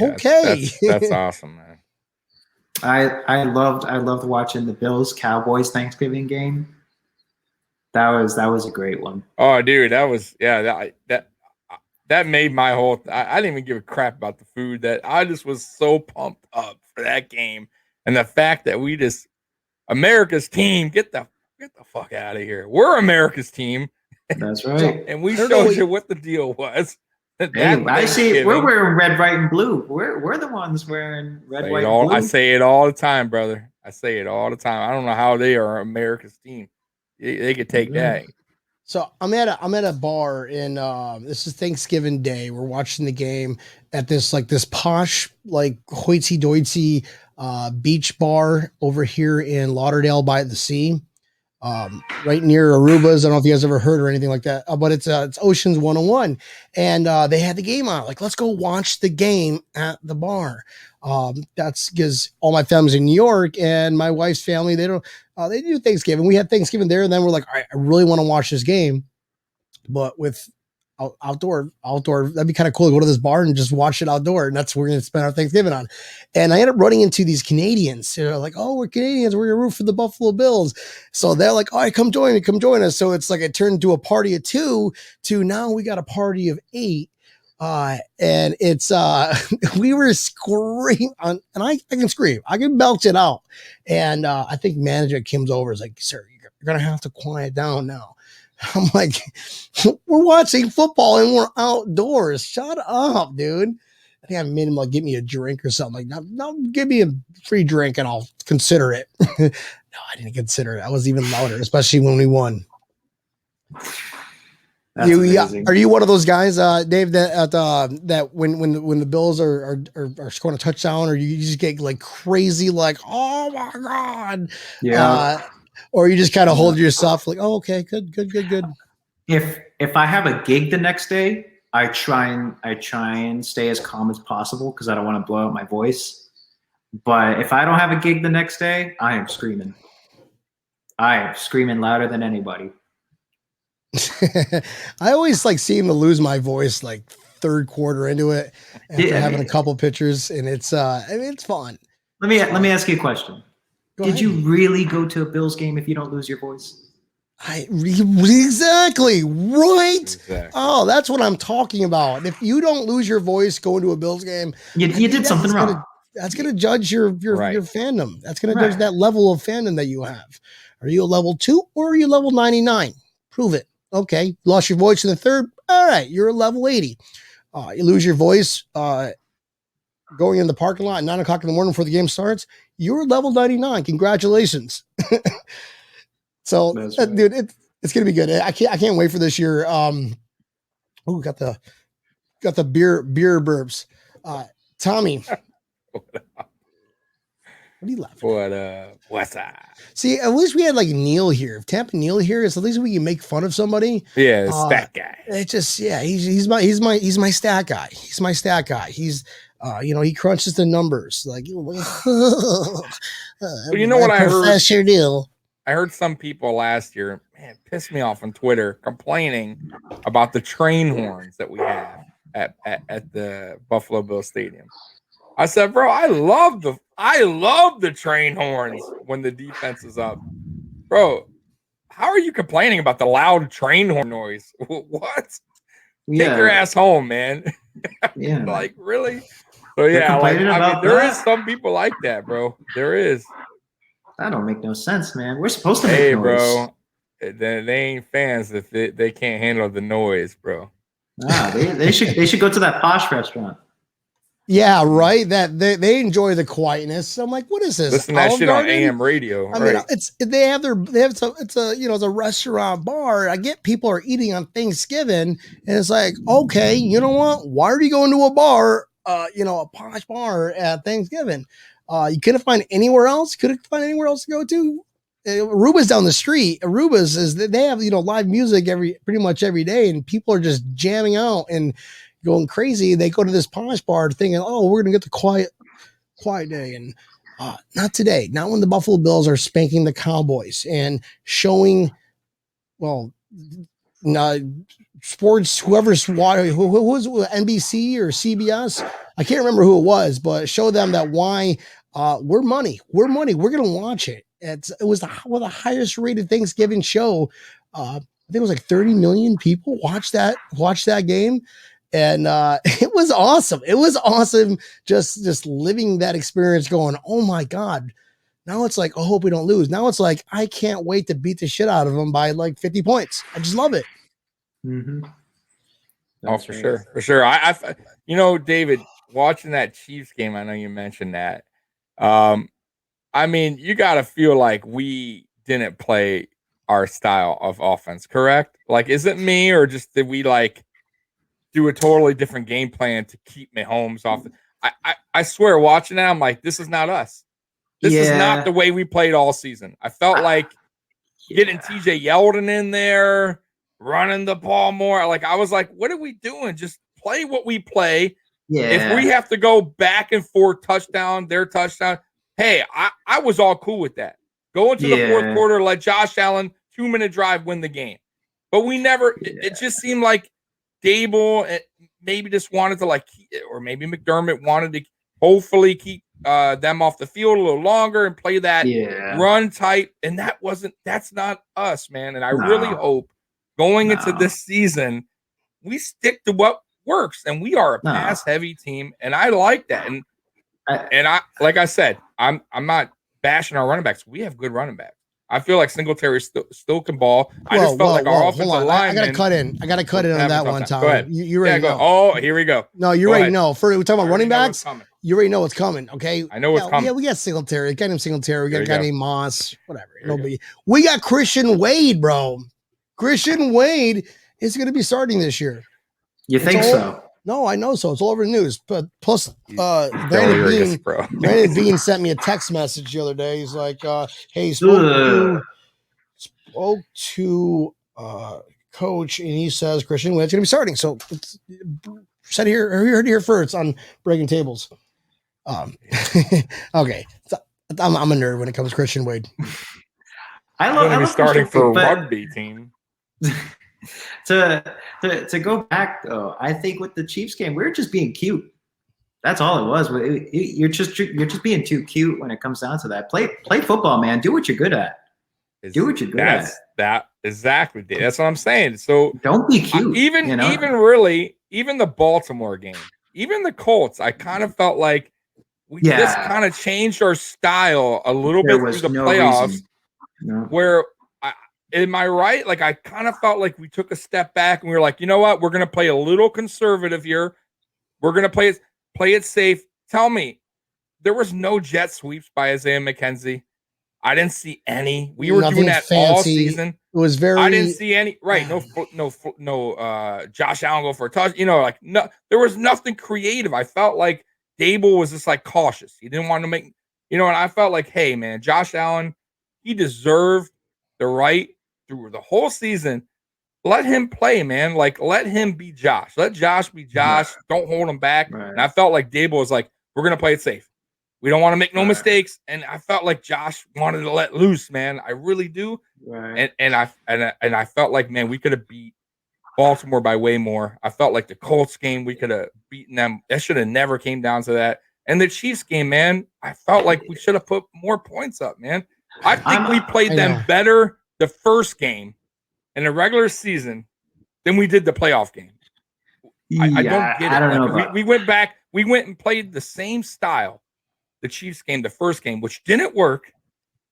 Okay. That's awesome, man. I loved watching the Bills Cowboys Thanksgiving game. That was a great one. Oh, dude, that was that made my whole. I didn't even give a crap about the food. That I just was so pumped up for that game, and the fact that we just America's team get the fuck out of here. We're America's team. That's right. And we showed you what the deal was. Hey, I see. We're wearing red, white, and blue. We're the ones wearing red, white, and blue. I say it all the time, brother. I say it all the time. I don't know how they are America's team. They could take that. So I'm at a bar in this is Thanksgiving Day. We're watching the game at this posh hoity-toity beach bar over here in Lauderdale by the sea, right near Aruba's. I don't know if you guys ever heard or anything like that, but it's Ocean's 101, and they had the game on. Like, let's go watch the game at the bar. That's because all my family's in New York and my wife's family, they do Thanksgiving. We had Thanksgiving there, and then we're like, all right, I really want to watch this game, but with outdoor, that'd be kind of cool to go to this bar and just watch it outdoor. And that's what we're going to spend our Thanksgiving on. And I ended up running into these Canadians. They're like, oh, we're Canadians. We're going to root for the Buffalo Bills. So they're like, all right, come join us. So it's like, it turned into a party of 2 to now we got a party of 8. And it's, we were screaming and I can scream, I can belch it out. And, I think manager Kim's over is like, sir, you're going to have to quiet down now. I'm like, we're watching football and we're outdoors. Shut up, dude. I think I made him like, give me a drink or something. Like, no, give me a free drink and I'll consider it. No, I didn't consider it. I was even louder, especially when we won. Are you one of those guys, Dave, that when the Bills are scoring a touchdown, or you just get like crazy, like, oh my God. Yeah. Or you just kind of hold yourself like, oh, okay, good. If I have a gig the next day, I try and stay as calm as possible because I don't want to blow out my voice. But if I don't have a gig the next day, I am screaming. I am screaming louder than anybody. I always like seem to lose my voice like third quarter into it after having a couple pitchers, and it's it's fun. Let me ask you a question. Did you really go to a Bills game if you don't lose your voice? Exactly right. Exactly. Oh, that's what I'm talking about. If you don't lose your voice going to a Bills game, you did something wrong. That's going to judge your fandom. That's going to judge that level of fandom that you have. Are you a level 2 or are you level 99? Prove it. Okay, lost your voice in the third. All right, you're a level 80. You lose your voice going in the parking lot at 9 o'clock in the morning before the game starts. You're level 99. Congratulations. So, right. Dude, it's gonna be good. I can't wait for this year. Got the beer burps. Tommy, what are you laughing? What's that? See, at least we had like Neil here. If Tampa Neil here is, at least we can make fun of somebody. Yeah, stat guy. It's just he's my stat guy. He's my stat guy. He's he crunches the numbers like. Well, you know what I heard? Professor Neil. I heard some people last year, man, pissed me off on Twitter complaining about the train horns that we have at the Buffalo Bills Stadium. I said, bro, I love the train horns when the defense is up. Bro, how are you complaining about the loud train horn noise? What? Take your ass home, man. Yeah. Like, really? So yeah, like, I mean, there is some people like that, bro. There is. That don't make no sense, man. We're supposed to make noise. Bro, they ain't fans if they can't handle the noise, bro. Ah, they should go to that posh restaurant. Yeah, right. That they enjoy the quietness. I'm like, what is this? Listen to that shit on AM radio. I mean, it's a restaurant bar. I get people are eating on Thanksgiving, and it's like, okay, you know what? Why are you going to a bar? A posh bar at Thanksgiving. You couldn't find anywhere else. Couldn't find anywhere else to go to. Aruba's down the street. Aruba's is they have live music pretty much every day, and people are just jamming out and going crazy. They go to this posh bar thinking, oh, we're gonna get the quiet day, and not today. Not when the Buffalo Bills are spanking the Cowboys and showing, sports, who was NBC or CBS, I can't remember who it was, but show them that why we're money, we're gonna watch it. It was one of the highest rated Thanksgiving show. I think it was like 30 million people watched that game. And it was awesome. It was awesome just living that experience going, oh my God. Now it's like, I hope we don't lose. Now it's like, I can't wait to beat the shit out of them by like 50 points. I just love it. Mm-hmm. For sure. For sure. I David, watching that Chiefs game, I know you mentioned that. I mean, you got to feel like we didn't play our style of offense, correct? Like, is it me or just did we do a totally different game plan to keep Mahomes off? I swear, watching that, I'm like, this is not us. This is not the way we played all season. I felt like getting TJ Yeldon in there, running the ball more. Like, I was like, what are we doing? Just play what we play. Yeah. If we have to go back and forth, touchdown, their touchdown, hey, I was all cool with that. Go into the fourth quarter, let Josh Allen 2-minute drive win the game. But we never. It just seemed like Dable maybe just wanted to or maybe McDermott wanted to hopefully keep them off the field a little longer and play that run type. And that's not us, man. And I really hope going into this season, we stick to what works. And we are a pass heavy team. And I like that. And I like I said, I'm not bashing our running backs. We have good running backs. I feel like Singletary still can ball. I just felt like our offensive line. I got to cut in on that one, Tom. Go ahead. You already know. Oh, here we go. No, you already know. We're talking about running backs. You already know what's coming, okay? I know what's coming. Yeah, we got Singletary. A guy named Singletary. We got a guy named Moss. Whatever. Nobody. We got Christian Wade, bro. Christian Wade is going to be starting this year. You think so? No, I know so. It's all over the news. But plus, Brandon Bean sent me a text message the other day. He's like, "Hey, spoke to coach, and he says Christian Wade's going to be starting." So it's said here, heard here first on Breaking Tables. Okay, so I'm a nerd when it comes to Christian Wade. I love starting for a rugby team. To go back though, I think with the Chiefs game, we were just being cute. That's all it was. You're just being too cute when it comes down to that. Play football, man. Do what you're good at. Do what you're good at. Exactly. That's what I'm saying. So don't be cute. Even the Baltimore game, even the Colts, I kind of felt like we just kind of changed our style a little bit through the playoffs. No. Where am I right? Like, I kind of felt like we took a step back and we were like, you know what? We're going to play a little conservative here. We're going to play it safe. Tell me, there was no jet sweeps by Isaiah McKenzie. I didn't see any. We were doing that fancy. All season. It was very. I didn't see any. Right? No. Josh Allen go for a touch. No. There was nothing creative. I felt like Dable was just like cautious. He didn't want to make. And I felt like, hey, man, Josh Allen, he deserved the right through the whole season. Let him play, man. Like, let him be Josh. Let Josh be Josh. Don't hold him back. Right. And I felt like Dable was like, we're gonna play it safe. We don't want to make no mistakes. And I felt like Josh wanted to let loose, man. I really do. Right. And I felt like, man, we could have beat Baltimore by way more. I felt like the Colts game, we could have beaten them. That should have never came down to that. And the Chiefs game, man, I felt like we should have put more points up, man. I think we played them better the first game in the regular season than we did the playoff game. I don't get it. I don't know. We went back. We went and played the same style, the Chiefs game, the first game, which didn't work.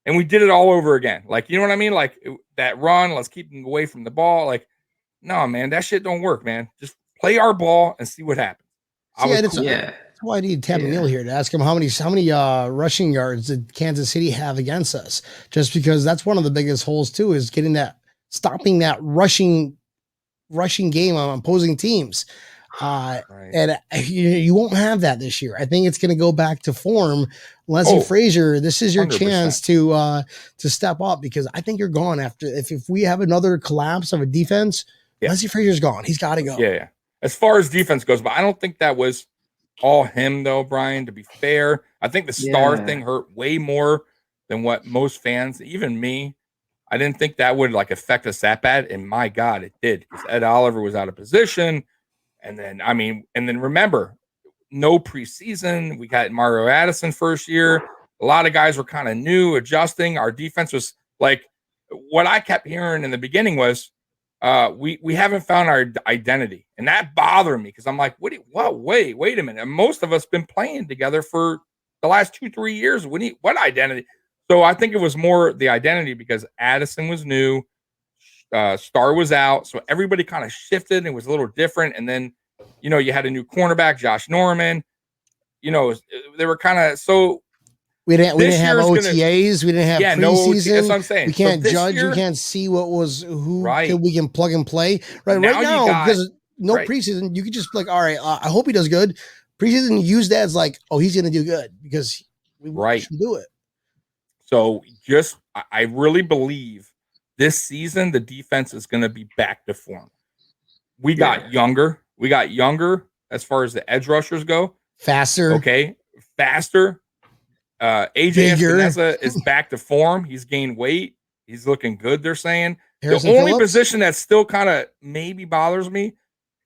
And we did it all over again. Like, you know what I mean? Like that run, let's keep them away from the ball. Like, no, man, that shit don't work, man. Just play our ball and see what happens. That's why I need Tab Neal here to ask him how many rushing yards did Kansas City have against us? Just because that's one of the biggest holes too, is stopping that rushing game on opposing teams. Right. And you won't have that this year. I think it's going to go back to form. Leslie Frazier, this is your 100%. Chance to step up, because I think you're gone after if we have another collapse of a defense. Yeah. Leslie Frazier's gone. He's got to go. Yeah. As far as defense goes, but I don't think that was all him though, Brian. To be fair, I think the star thing hurt way more than what most fans, even me. I didn't think that would like affect us that bad, and my God, it did, because Ed Oliver was out of position. And then, remember, no preseason. We got Mario Addison first year. A lot of guys were kind of new, adjusting. Our defense was like, what I kept hearing in the beginning was, we haven't found our identity. And that bothered me, because I'm like, wait a minute. And most of us been playing together for the last 2-3 years. What identity? So I think it was more the identity, because Addison was new. Star was out, so everybody kind of shifted, and it was a little different. And then, you had a new cornerback, Josh Norman. They were kind of so. We didn't have OTAs. We didn't have preseason. No OTAs. That's what I'm saying. We can't judge. We can't see who we can plug and play. Right now, because no preseason, you could just be like, all right, I hope he does good. Preseason, use that as like, oh, he's going to do good, because we should do it. So I really believe this season, the defense is going to be back to form. We got younger. We got younger as far as the edge rushers go. Faster. Okay. Faster. AJ Espinosa is back to form. He's gained weight. He's looking good, they're saying. Harrison the only Phillips? position that still kind of maybe bothers me,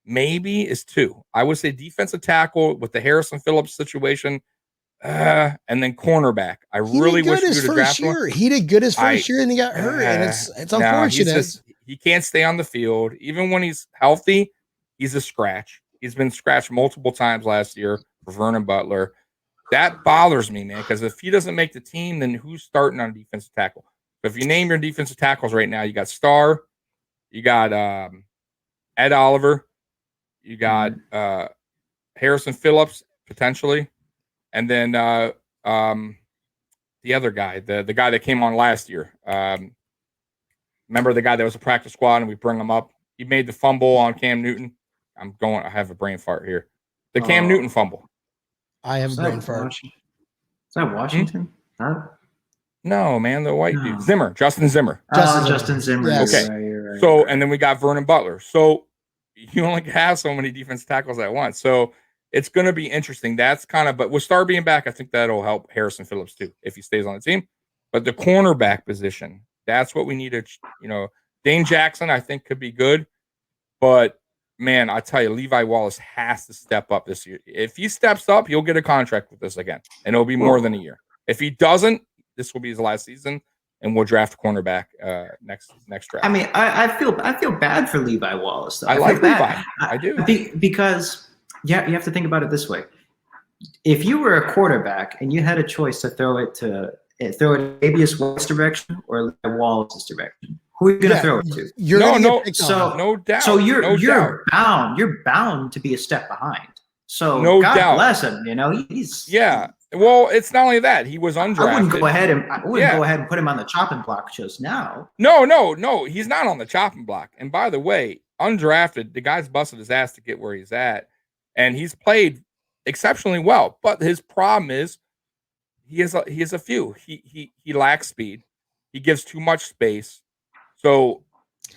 is 2. I would say defensive tackle with the Harrison Phillips situation. And then cornerback. I really wish we would have drafted one. He did good his first year, and he got hurt, and it's unfortunate. He can't stay on the field. Even when he's healthy, he's a scratch. He's been scratched multiple times last year for Vernon Butler. That bothers me, man, because if he doesn't make the team, then who's starting on defensive tackle? So if you name your defensive tackles right now, you got Star, you got Ed Oliver, you got Harrison Phillips, potentially. And then the other guy, the guy that came on last year. Remember the guy that was a practice squad, and we bring him up? He made the fumble on Cam Newton. I have a brain fart here. The Cam Newton fumble. I have a brain fart. Is that Washington? No, man, the white dude. Justin Zimmer. Justin Zimmer. Yes. Okay. Right. So, and then we got Vernon Butler. So you only have so many defensive tackles at once. So it's going to be interesting. That's but with Star being back, I think that'll help Harrison Phillips too, if he stays on the team. But the cornerback position, that's what we need to, Dane Jackson, I think, could be good. But man, I tell you, Levi Wallace has to step up this year. If he steps up, he'll get a contract with us again, and it'll be more than a year. If he doesn't, this will be his last season, and we'll draft a cornerback next draft. I mean, I feel bad for Levi Wallace, though. I like Levi. I do. Because you have to think about it this way. If you were a quarterback and you had a choice to throw it Davius White's direction or Levi Wallace's direction, who are you going to throw it to? No doubt. So you're bound to be a step behind. So God bless him. He's Well, it's not only that he was undrafted. I wouldn't go ahead and put him on the chopping block just now. No, he's not on the chopping block. And by the way, undrafted, the guy's busted his ass to get where he's at, and he's played exceptionally well. But his problem is he has a few. He lacks speed. He gives too much space. So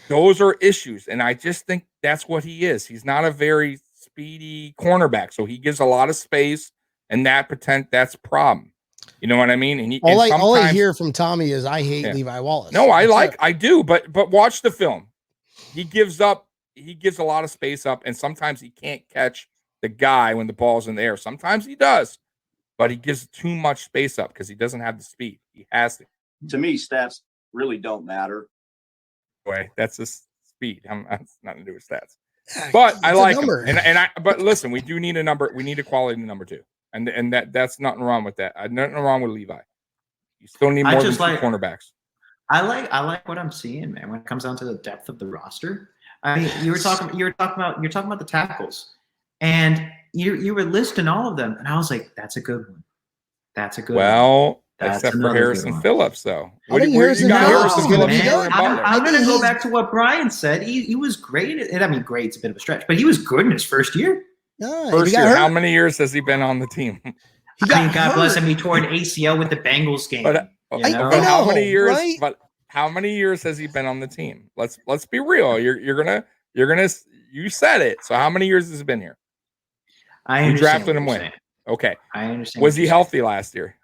those are issues, and I just think that's what he is. He's not a very speedy cornerback, so he gives a lot of space, and that's a problem. You know what I mean? And all I hear from Tommy is I hate Levi Wallace. No, I do, but watch the film. He gives a lot of space up, and sometimes he can't catch the guy when the ball's in the air. Sometimes he does, but he gives too much space up because he doesn't have the speed. He has to. To me, stats really don't matter. Way that's his speed. That's nothing to do with stats. But I like him. But listen, we do need a number. We need a quality number 2, and that's nothing wrong with that. Nothing wrong with Levi. You still need more than 2 cornerbacks. I like what I'm seeing, man. When it comes down to the depth of the roster, I mean, you're talking about the tackles, and you were listing all of them, and I was like, that's a good one. That's a good one. Well, except for Harrison Phillips, though. What do you got? Harrison Phillips. I'm going to go back to what Brian said. He was great. I mean, great's a bit of a stretch, but he was good in his first year. First year. How many years has he been on the team? God bless him. He tore an ACL with the Bengals game. But how many years? Right? But how many years has he been on the team? Let's be real. You're gonna. You said it. So how many years has he been here? You drafted him when? Okay. I understand. Was he healthy last year?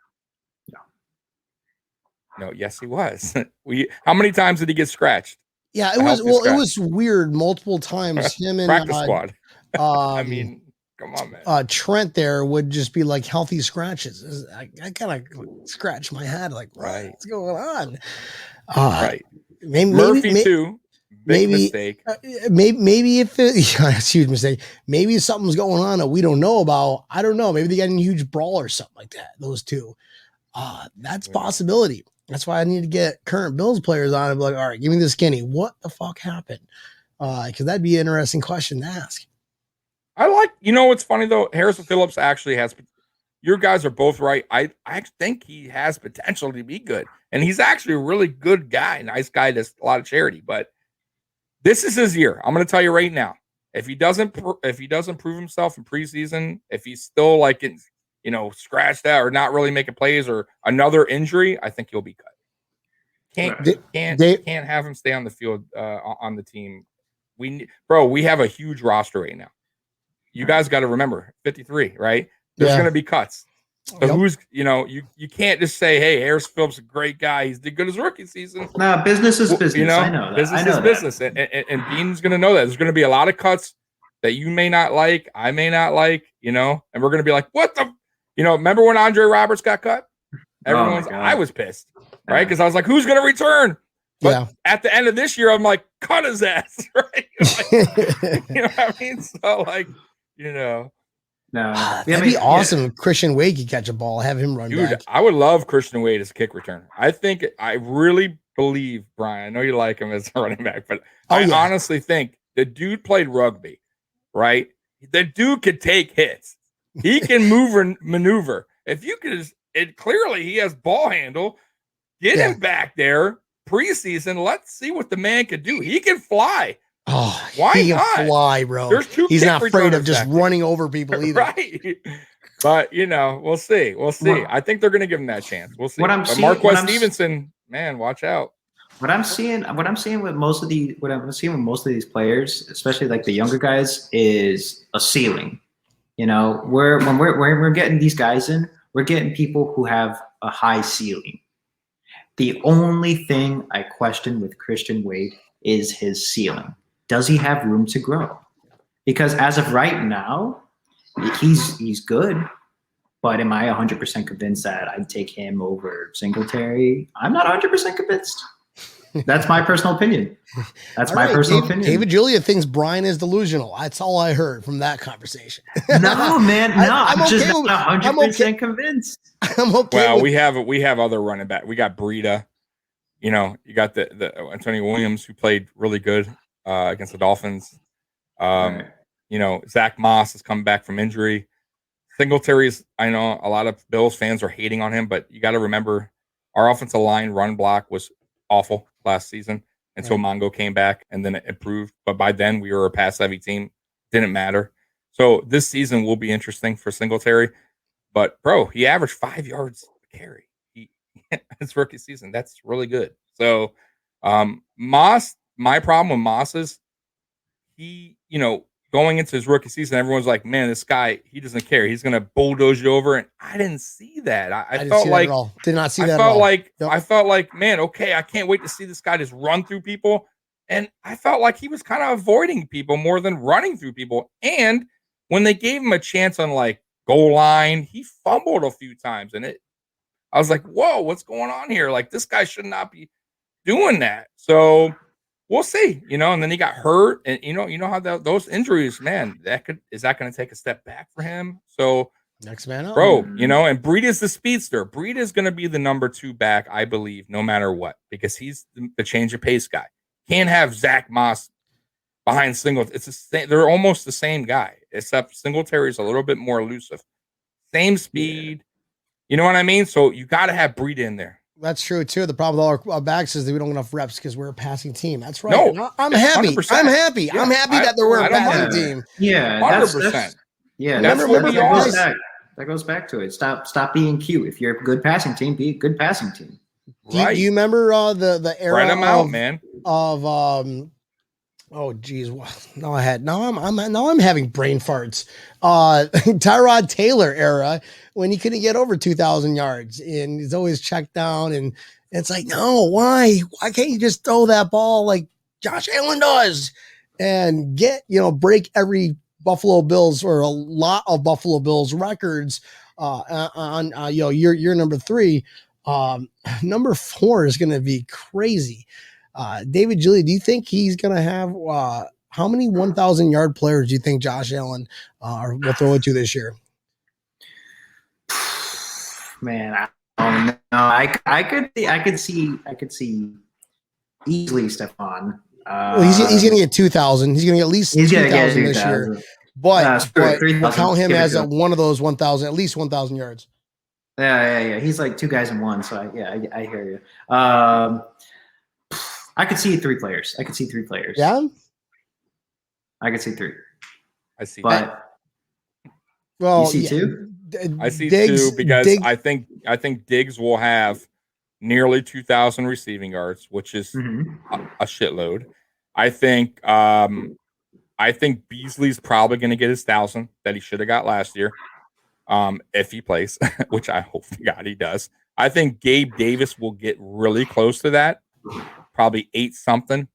No. Yes, he was. How many times did he get scratched? Yeah, it was weird multiple times. Him and practice squad. I mean, come on, man. Trent there would just be like healthy scratches. I kind of scratch my head like, what's going on? Right. Maybe Murphy too. Big mistake. Maybe if it's a huge mistake, maybe something's going on that we don't know about. I don't know. Maybe they got a huge brawl or something like that. Those two. That's a possibility. That's why I need to get current Bills players on and be like, all right, give me the skinny. What the fuck happened? Because that'd be an interesting question to ask. What's funny though? Harrison Phillips actually has. Your guys are both right. I think he has potential to be good, and he's actually a really good guy, nice guy. Does a lot of charity, but this is his year. I'm going to tell you right now. If he doesn't prove himself in preseason, if he's still like scratched out or not really making plays or another injury, I think he'll be cut. Can't have him stay on the field on the team. We have a huge roster right now. You guys got to remember 53, right? There's going to be cuts. So who's you can't just say, hey, Harrison Phillips is a great guy. He's did good his rookie season. No, business is business. I know that. Business is business, and Bean's going to know that. There's going to be a lot of cuts that you may not like, I may not like, and we're going to be like, what the. Remember when Andre Roberts got cut? I was pissed, right? Because I was like, who's going to return? But at the end of this year, I'm like, cut his ass, right? You know what I mean? So, No, that'd be awesome if Christian Wade could catch a ball, have him run back. I would love Christian Wade as a kick returner. I really believe, Brian, I know you like him as a running back, but honestly think the dude played rugby, right? The dude could take hits. He can move and maneuver. If you could, clearly he has ball handle. Get him back there preseason. Let's see what the man can do. He can fly. Oh, why he not? Can fly, bro. He's not afraid of just running over people either. Right. But we'll see. I think they're going to give him that chance. We'll see. Marquez Stevenson, man, watch out. What I'm seeing with most of these players, especially like the younger guys, is a ceiling. When we're getting these guys in, we're getting people who have a high ceiling. The only thing I question with Christian Wade is his ceiling. Does he have room to grow? Because as of right now, he's good. But am I 100% convinced that I'd take him over Singletary? I'm not 100% convinced. That's my personal opinion. David Julia thinks Brian is delusional. That's all I heard from that conversation. No, man, no. I'm just not 100% convinced. I'm okay. Well, we have other running back. We got Breida. You got the Antonio Williams, who played really good against the Dolphins. Zach Moss has come back from injury. Singletary's, I know a lot of Bills fans are hating on him, but you got to remember our offensive line run block was awful last season until Mongo came back, and then it improved. But by then we were a pass-heavy team. Didn't matter. So this season will be interesting for Singletary. But, bro, he averaged 5 yards a carry. His rookie season. That's really good. So Moss, my problem with Moss is he, going into his rookie season, everyone's like, man, this guy, he doesn't care. He's going to bulldoze you over. And I didn't see that. I didn't felt see like, that at all. Did not see I that felt at all. like, Yep. I felt like, man, okay, I can't wait to see this guy just run through people. And I felt like he was kind of avoiding people more than running through people. And when they gave him a chance on like goal line, he fumbled a few times. And I was like, whoa, what's going on here? Like, this guy should not be doing that. So we'll see, and then he got hurt, and you know how those injuries, man, is that going to take a step back for him? So next man up, bro, and Breed is the speedster. Breed is going to be the number 2 back, I believe, no matter what, because he's the change of pace guy. Can't have Zach Moss behind Singletary. They're almost the same guy, except Singletary is a little bit more elusive. Same speed, you know what I mean? So you got to have Breed in there. That's true too. The problem with all our backs is that we don't have enough reps because we're a passing team. That's right. No, I'm happy. 100%. I'm happy. Yeah, I'm happy that we're a passing team. Yeah, 100%. That's what we are. That goes back to it. Stop being cute. If you're a good passing team, be a good passing team. Right. Do you remember the era Spread them out, man. Of oh geez, now I'm having brain farts. Tyrod Taylor era when he couldn't get over 2,000 yards and he's always checked down, and it's like, no, why can't you just throw that ball like Josh Allen does and get break every Buffalo Bills or a lot of Buffalo Bills records on year number 3. Number 4 is going to be crazy. David Julie, do you think he's going to have how many 1,000 yard players do you think Josh Allen will throw it to this year? Man, I don't know. I could see easily Stephon. Well, he's going to get 2,000. He's going to get at least 2,000 this year. But we'll count him as one of those 1,000, at least 1,000 yards. Yeah. He's like 2 guys in one. So I hear you. I could see 3 players. Yeah, I could see 3. I see. But well, you see 2. I see Diggs, 2 because I think Diggs will have nearly 2,000 receiving yards, which is a shitload. I think Beasley's probably going to get his 1,000 that he should have got last year, if he plays, which I hope to God he does. I think Gabe Davis will get really close to that, probably 8 something.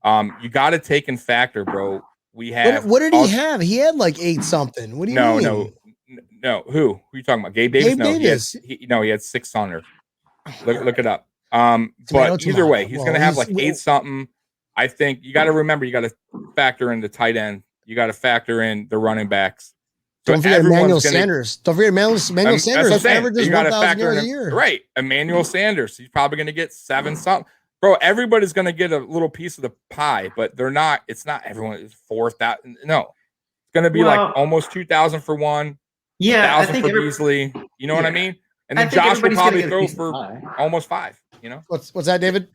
You got to take in factor, bro. We have what did he have? He had like 8 something. What do you mean? No. Who are you talking about? Gabe Davis? He had 600. Look it up. But either way, he's going to have like 8 something. I think you got to remember, you got to factor in the tight end. You got to factor in the running backs. Don't forget Emmanuel Sanders. Don't forget Emmanuel Sanders averages 1,000 yards a year. Right. Emmanuel Sanders. He's probably going to get 7 something. Bro, everybody's going to get a little piece of the pie, but it's not everyone is 4,000. No. It's going to be like almost 2,000 for one. Yeah. 1,000 for Beasley. You know what I mean? And then Josh will probably throw for almost 5, What's that, David?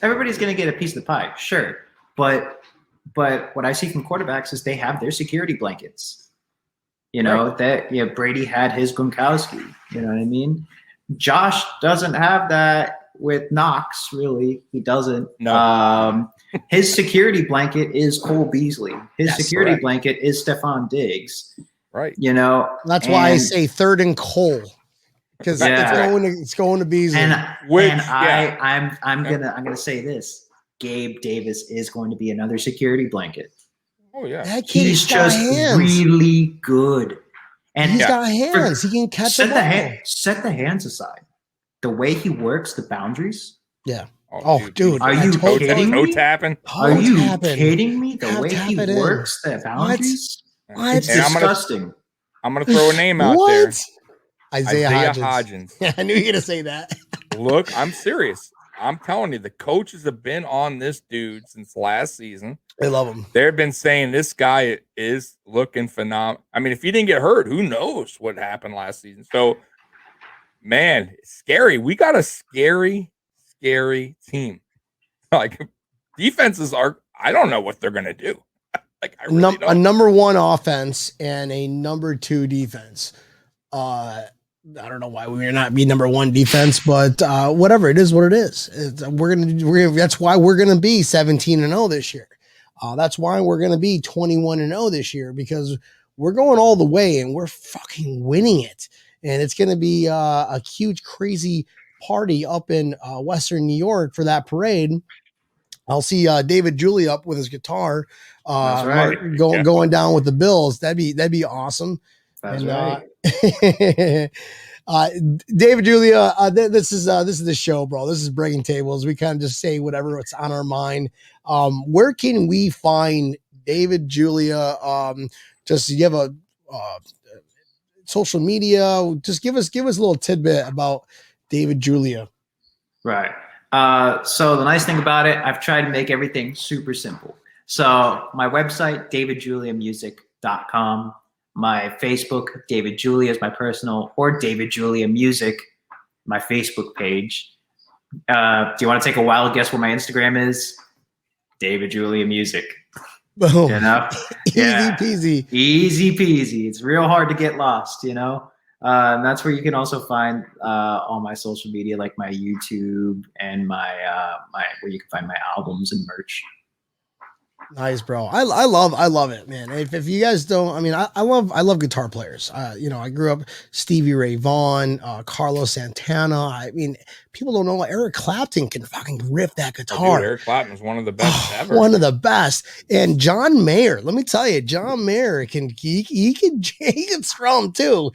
Everybody's going to get a piece of the pie. Sure. But what I see from quarterbacks is they have their security blankets. Brady had his Gronkowski. You know what I mean? Josh doesn't have that with Knox, really. He doesn't. No. His security blanket is Cole Beasley. His security blanket is Stephon Diggs. Right. That's why I say 3rd and Cole. Because it's going to Beasley. I'm gonna say this. Gabe Davis is going to be another security blanket. Oh yeah, he's just really good, and he's got hands. He can catch the ball. Set the hands aside. The way he works the boundaries. Yeah. Oh, dude. Are you kidding me? Tapping? Are you kidding me? The way he works the boundaries. It's disgusting. I'm gonna throw a name out there. Isaiah Hodgins. Yeah, I knew you were gonna say that. Look, I'm serious. I'm telling you, the coaches have been on this dude since last season. They love him. They've been saying this guy is looking phenomenal. I mean, if he didn't get hurt, who knows what happened last season? So, man, scary. We got a scary team. Like, defenses I don't know what they're gonna do. Like, a number 1 offense and a number 2 defense. I don't know why we are not be number 1 defense, but whatever, it is what it is. That's why we're gonna be 17-0 this year. That's why we're going to be 21-0 this year, because we're going all the way and we're fucking winning it. And it's going to be a huge, crazy party up in Western New York for that parade. I'll see David Julia up with his guitar, That's right. going down with the Bills. That'd be awesome. That's And right. David Julia, this is the show, bro. This is Breaking Tables. We kind of just say whatever what's on our mind. Where can we find David Julia? Just you have a social media. Just give us a little tidbit about David Julia. Right. So the nice thing about it, I've tried to make everything super simple. So my website, davidjuliamusic.com. My Facebook, David Julia is my personal, or David Julia Music, my Facebook page. Do you want to take a wild guess what my Instagram is? David Julia Music. Boom. You know? Easy peasy. Easy peasy. It's real hard to get lost, you know? And that's where you can also find all my social media, like my YouTube and my where you can find my albums and merch. Nice, bro. I love it, man. If you guys don't, I mean, I love guitar players. You know, I grew up Stevie Ray Vaughan, Carlos Santana. I mean, people don't know Eric Clapton can fucking riff that guitar. Dude, Eric Clapton is one of the best ever. One of the best. And John Mayer, let me tell you, John Mayer he can strum too.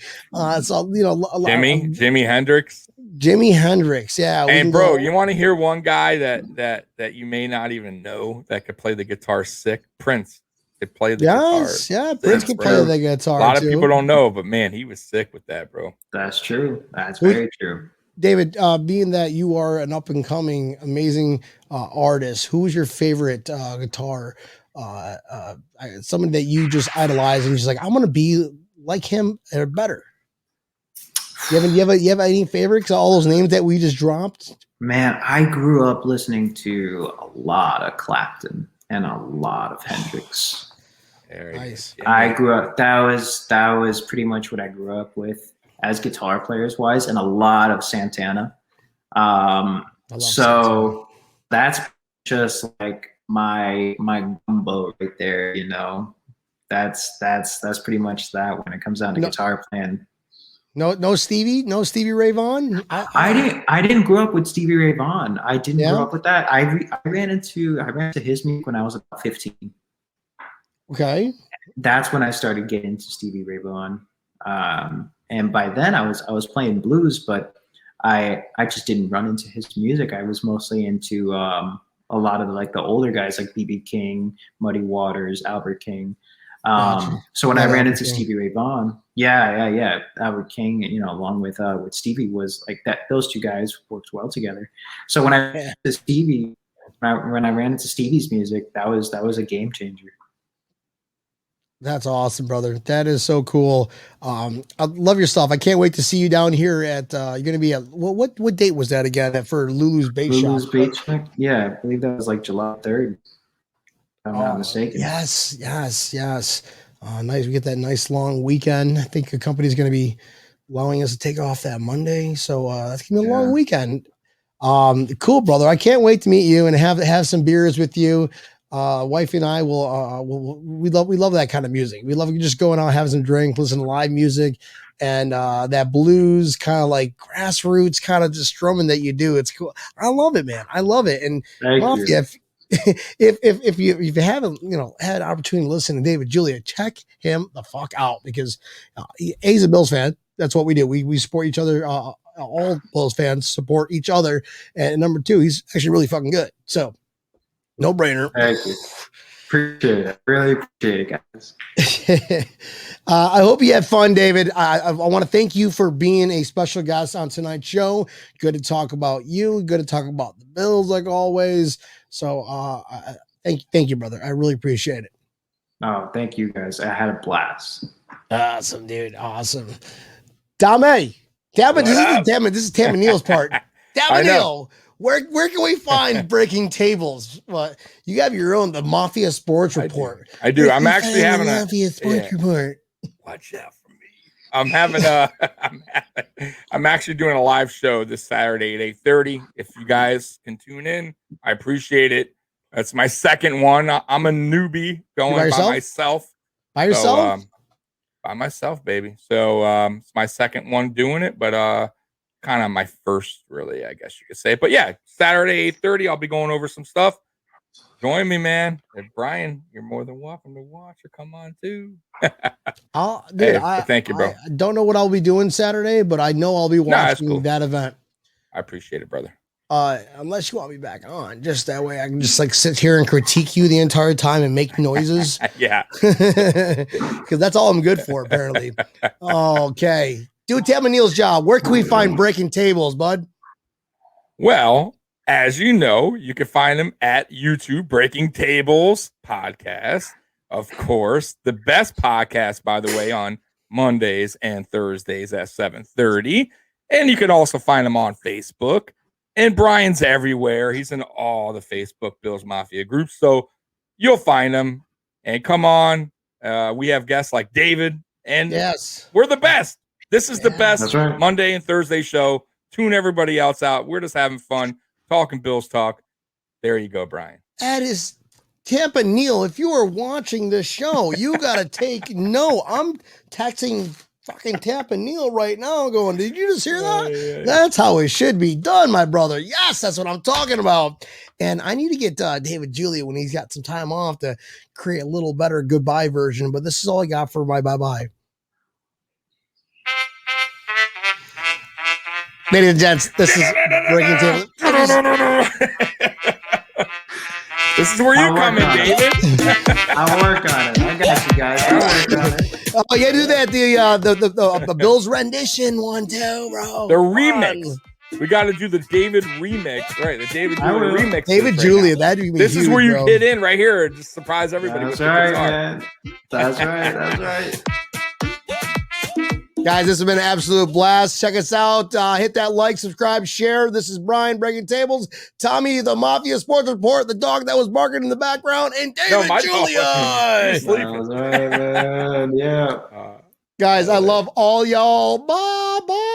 So you know, Jimi Hendrix. Jimi Hendrix, yeah. And bro, you want to hear one guy that you may not even know that could play the guitar sick? Prince could play the guitar. Yeah, Prince could play the guitar. A lot of people don't know, but man, he was sick with that, bro. That's true. That's very true. David, being that you are an up and coming, amazing artist, who's your favorite guitar? Someone that you just idolize and just like, I'm gonna be like him or better. You have any favorites? All those names that we just dropped. Man, I grew up listening to a lot of Clapton and a lot of Hendrix. Nice. I grew up. That was pretty much what I grew up with as guitar players wise, and a lot of Santana. So Santana. That's just like my gumbo right there. You know, that's pretty much that when it comes down to guitar playing. No Stevie Ray Vaughan. I didn't grow up with Stevie Ray Vaughan. I didn't grow up with that. I ran into his music when I was about 15. Okay. That's when I started getting into Stevie Ray Vaughan. And by then I was playing blues, but I just didn't run into his music. I was mostly into a lot of like the older guys like B.B. King, Muddy Waters, Albert King. So when I ran into Stevie Ray Vaughan, Albert King, you know, along with Stevie was like that. Those two guys worked well together. So when I ran into Stevie's music, that was a game changer. That's awesome, brother. That is so cool. I love your stuff. I can't wait to see you down here at. You're going to be at what date was that again? For Lulu's Bait Shop. Lulu's Bait Shop. Yeah, I believe that was like July 3rd. I'm not mistaken. Yes. Nice. We get that nice long weekend. I think the company's going to be allowing us to take off that Monday. So that's going to be a long weekend. Cool, brother. I can't wait to meet you and have some beers with you. Wife and I we love that kind of music. We love just going out, having some drink, listen to live music, and that blues kind of like grassroots kind of just strumming that you do. It's cool. I love it, man. I love it. And Mafia, if you haven't had an opportunity to listen to David Julia, check him the fuck out, because he's a Bills fan. That's what we do. We support each other. All Bills fans support each other. And number two, he's actually really fucking good. So no brainer. Thank you. Appreciate it. Really appreciate it, guys. I hope you had fun, David. I want to thank you for being a special guest on tonight's show. Good to talk about you. Good to talk about the Bills, like always. So thank you, brother. I really appreciate it. Oh, thank you, guys. I had a blast. Awesome, dude. Awesome. This is Tam and Neil's part. Tam and Neil. Where can we find Breaking Tables? Well, you have your own, the Mafia Sports Report. I do. I'm actually having a Mafia Sports Report. Watch out for me. I'm actually doing a live show this Saturday at 8:30. If you guys can tune in, I appreciate it. That's my second one. I'm a newbie going by myself. By yourself? So, by myself, baby. So it's my second one doing it, but kind of my first, really, I guess you could say. But yeah, Saturday 8:30, I'll be going over some stuff. Join me, man. And Brian, you're more than welcome to watch or come on too. Thank you, bro. I don't know what I'll be doing Saturday, but I know I'll be watching that event. I appreciate it, brother. Unless you want me back on, just that way I can just like sit here and critique you the entire time and make noises. Yeah. Because that's all I'm good for, apparently. Okay. Do Tampa Neal's job. Where can we find Breaking Tables, bud? Well, as you know, you can find them at YouTube, Breaking Tables Podcast. Of course, the best podcast, by the way, on Mondays and Thursdays at 7:30. And you can also find them on Facebook. And Brian's everywhere. He's in all the Facebook Bills Mafia groups. So you'll find him. And come on. We have guests like David. And yes, we're the best. This is the best Monday and Thursday show. Tune everybody else out. We're just having fun, talking Bills talk. There you go, Brian. That is Tampa Neal. If you are watching this show, you got to take note. I'm texting fucking Tampa Neal right now going, did you just hear that? Yeah. That's how it should be done, my brother. Yes, that's what I'm talking about. And I need to get David Julia when he's got some time off to create a little better goodbye version. But this is all I got for my bye-bye. Ladies and gents, this is Breaking Tables. This is where you come in, David. I'll work on it. I got you guys. I'll work on it. Oh, yeah, do that. The Bills rendition one too, bro. The remix. We got to do the David remix, right? The David Julia remix. David Julia, that'd be this huge, is where you bro. hit in right here and just surprise everybody. That's right, man. That's right. That's right. Guys, this has been an absolute blast. Check us out. Hit that like, subscribe, share. This is Brian Breaking Tables, Tommy, the Mafia Sports Report, the dog that was barking in the background, and David Julia. That's right, man. Yeah. Guys, I love all y'all. Bye-bye.